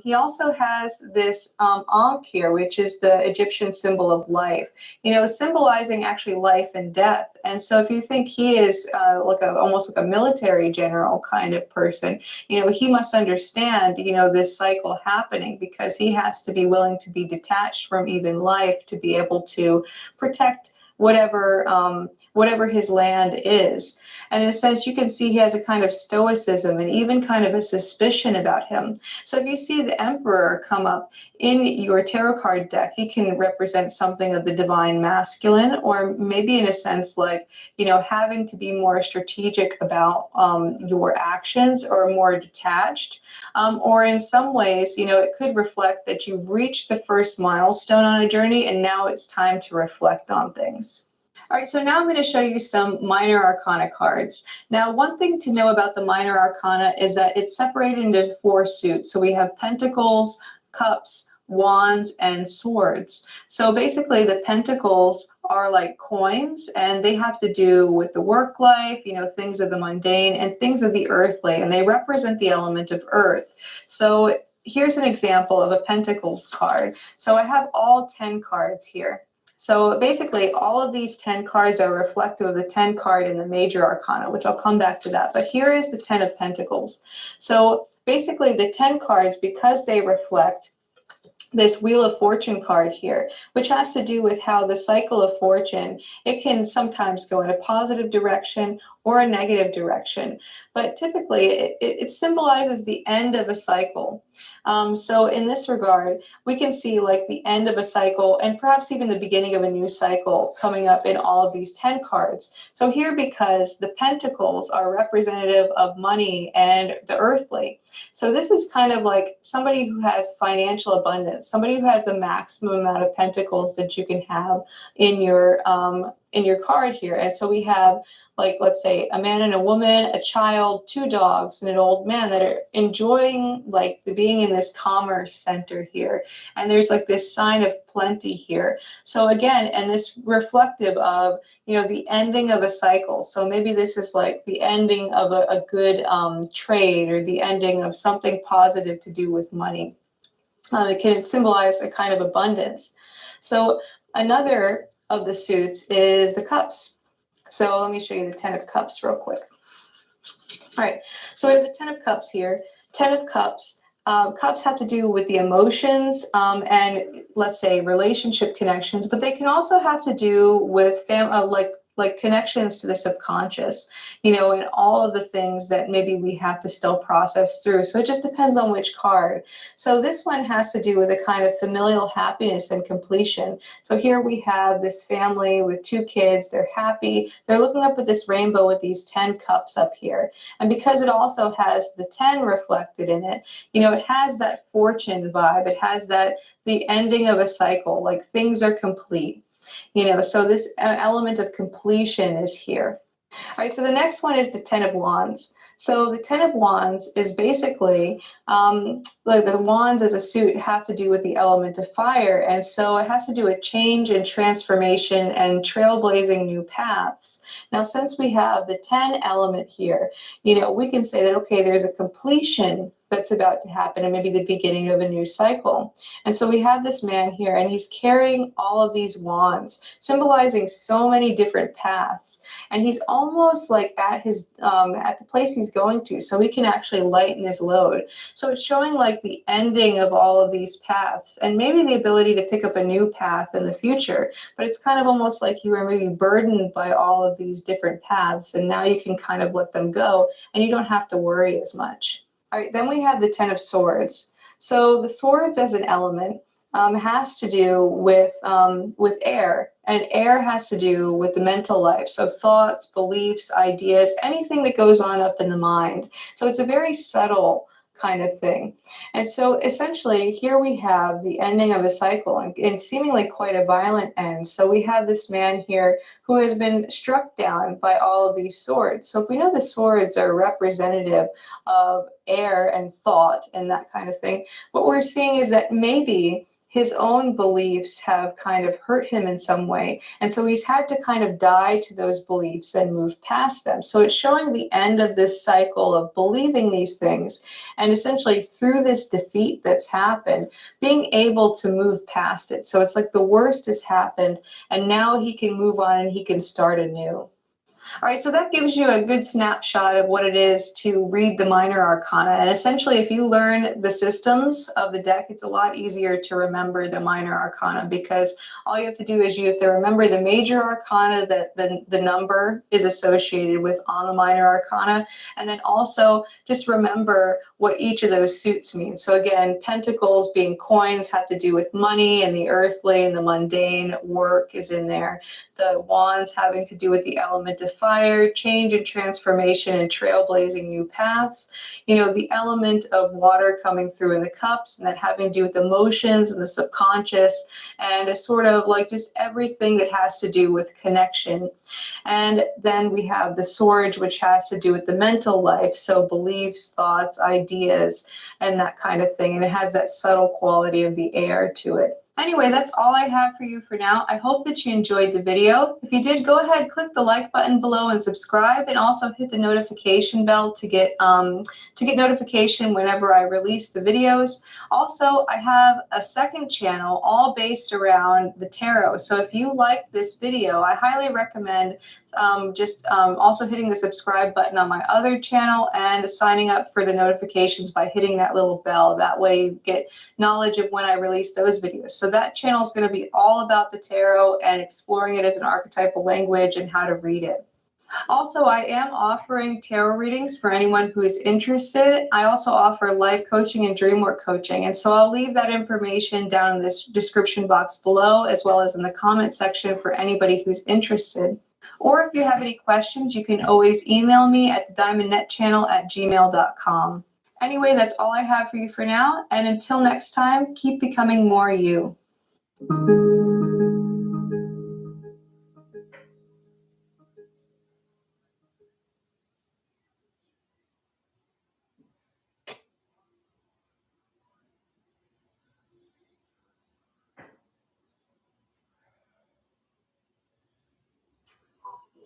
He also has this Ankh here, which is the Egyptian symbol of life, you know, symbolizing actually life and death. And so if you think he is almost like a military general kind of person, you know, he must understand, you know, this cycle happening, because he has to be willing to be detached from even life to be able to protect whatever his land is. And in a sense, you can see he has a kind of stoicism and even kind of a suspicion about him. So if you see the Emperor come up in your tarot card deck, he can represent something of the divine masculine, or maybe in a sense like, having to be more strategic about your actions, or more detached. Or in some ways, it could reflect that you've reached the first milestone on a journey and now it's time to reflect on things. All right, so now I'm going to show you some minor arcana cards. Now, one thing to know about the minor arcana is that it's separated into 4 suits. So we have pentacles, cups, wands, and swords. So basically the pentacles are like coins, and they have to do with the work life, things of the mundane and things of the earthly, and they represent the element of earth. So here's an example of a pentacles card. So I have all 10 cards here. So basically all of these 10 cards are reflective of the 10 card in the major arcana, which I'll come back to that. But here is the 10 of pentacles. So basically the 10 cards, because they reflect this Wheel of Fortune card here, which has to do with how the cycle of fortune, it can sometimes go in a positive direction or a negative direction. But typically it symbolizes the end of a cycle. So in this regard, we can see like the end of a cycle and perhaps even the beginning of a new cycle coming up in all of these 10 cards. So here, because the pentacles are representative of money and the earthly. So this is kind of like somebody who has financial abundance, somebody who has the maximum amount of pentacles that you can have in your card here. And so we have, like, let's say a man and a woman, a child, 2 dogs, and an old man that are enjoying like the being in this commerce center here. And there's like this sign of plenty here. So again, and this reflective of, the ending of a cycle. So maybe this is like the ending of a good trade, or the ending of something positive to do with money. It can symbolize a kind of abundance. So another of the suits is the cups. So let me show you the 10 of cups real quick. All right, so we have the 10 of cups here. 10 of cups. Cups have to do with the emotions and, let's say, relationship connections, but they can also have to do with like connections to the subconscious, and all of the things that maybe we have to still process through. So it just depends on which card. So this one has to do with a kind of familial happiness and completion. So here we have this family with 2 kids. They're happy. They're looking up at this rainbow with these 10 cups up here. And because it also has the 10 reflected in it, it has that fortune vibe. It has that the ending of a cycle, like things are complete. So this element of completion is here. All right, so the next one is the 10 of Wands. So the 10 of Wands is basically, like the wands as a suit have to do with the element of fire. And so it has to do with change and transformation and trailblazing new paths. Now, since we have the 10 element here, we can say that, okay, there's a completion that's about to happen, and maybe the beginning of a new cycle. And so we have this man here, and he's carrying all of these wands, symbolizing so many different paths. And he's almost like at his at the place he's going to, so he can actually lighten his load. So it's showing like the ending of all of these paths, and maybe the ability to pick up a new path in the future. But it's kind of almost like you were maybe burdened by all of these different paths, and now you can kind of let them go, and you don't have to worry as much. All right, then we have the 10 of Swords. So the swords as an element has to do with air, and air has to do with the mental life. So thoughts, beliefs, ideas, anything that goes on up in the mind. So it's a very subtle kind of thing. And so essentially here we have the ending of a cycle, and seemingly quite a violent end. So we have this man here who has been struck down by all of these swords. So if we know the swords are representative of air and thought and that kind of thing, what we're seeing is that maybe his own beliefs have kind of hurt him in some way. And so he's had to kind of die to those beliefs and move past them. So it's showing the end of this cycle of believing these things. And essentially through this defeat that's happened, being able to move past it. So it's like the worst has happened, and now he can move on and he can start anew. All right, so that gives you a good snapshot of what it is to read the minor arcana. And essentially, if you learn the systems of the deck, it's a lot easier to remember the minor arcana, because all you have to do is you have to remember the major arcana that the number is associated with on the minor arcana, and then also just remember what each of those suits mean. So again, pentacles being coins have to do with money and the earthly and the mundane. Work is in there. The wands having to do with the element of fire, change and transformation and trailblazing new paths. You know, the element of water coming through in the cups, and that having to do with emotions and the subconscious, and a sort of like just everything that has to do with connection. And then we have the sword, which has to do with the mental life, so beliefs, thoughts, ideas, and that kind of thing. And it has that subtle quality of the air to it. Anyway, that's all I have for you for now. I hope that you enjoyed the video. If you did, go ahead, click the like button below and subscribe, and also hit the notification bell to get notification whenever I release the videos. Also, I have a second channel all based around the tarot. So if you like this video, I highly recommend also hitting the subscribe button on my other channel and signing up for the notifications by hitting that little bell. That way you get knowledge of when I release those videos. So that channel is going to be all about the tarot and exploring it as an archetypal language and how to read it. Also, I am offering tarot readings for anyone who is interested. I also offer life coaching and dream work coaching. And so I'll leave that information down in this description box below, as well as in the comment section for anybody who's interested. Or if you have any questions, you can always email me at thediamondnetchannel@gmail.com. Anyway, that's all I have for you for now. And until next time, keep becoming more you.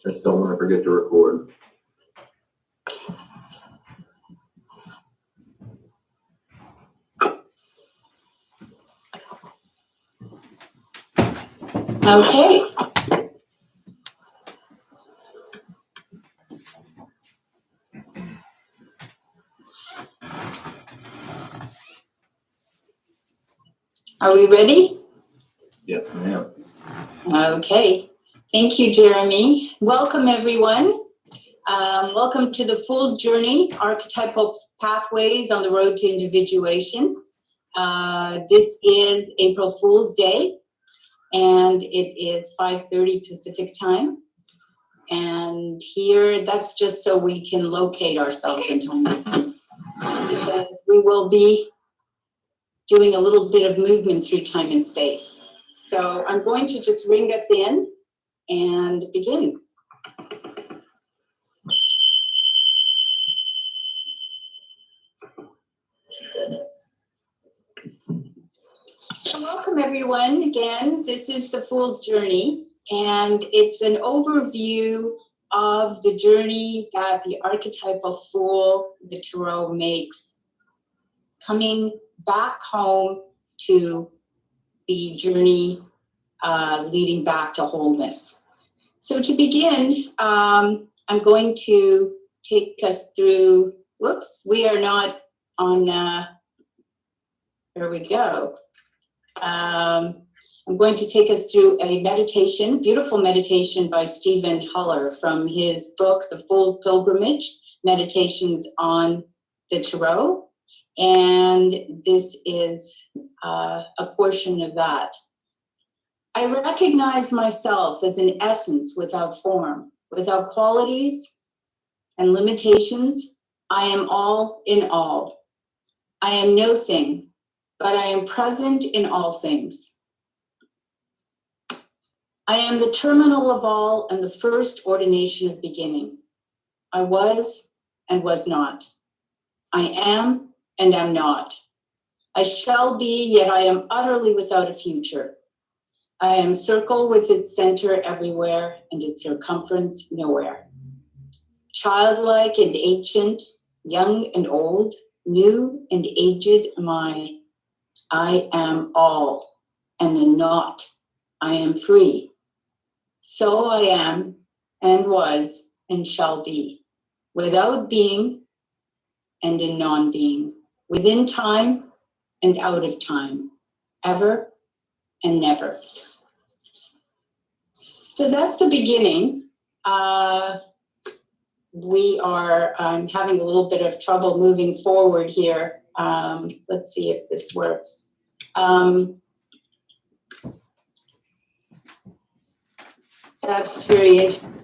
I still want to forget to record. Okay. Are we ready? Yes, ma'am. Okay. Thank you, Jeremy. Welcome, everyone. Welcome to the Fool's Journey, Archetypal Pathways on the Road to Individuation. This is April Fool's Day, and it is 5:30 Pacific time. And here, that's just so we can locate ourselves in time, because we will be doing a little bit of movement through time and space. So I'm going to just ring us in and begin. So welcome everyone. Again, this is the Fool's Journey, and it's an overview of the journey that the archetypal Fool, the Tarot, makes, coming back home to the journey leading back to wholeness. So to begin, I'm going to take us through, whoops, we are not on, there we go. I'm going to take us through a meditation, beautiful meditation by Stephen Huller from his book, The Fool's Pilgrimage, Meditations on the Tarot. And this is a portion of that. I recognize myself as an essence without form, without qualities and limitations. I am all in all. I am no thing, but I am present in all things. I am the terminal of all and the first ordination of beginning. I was and was not. I am and am not. I shall be, yet I am utterly without a future. I am circle with its center everywhere and its circumference nowhere. Childlike and ancient, young and old, new and aged am I. I am all, and the not. I am free. So I am and was and shall be, without being and in non-being, within time and out of time, ever and never. So that's the beginning. We are having a little bit of trouble moving forward here. Let's see if this works. That's very interesting.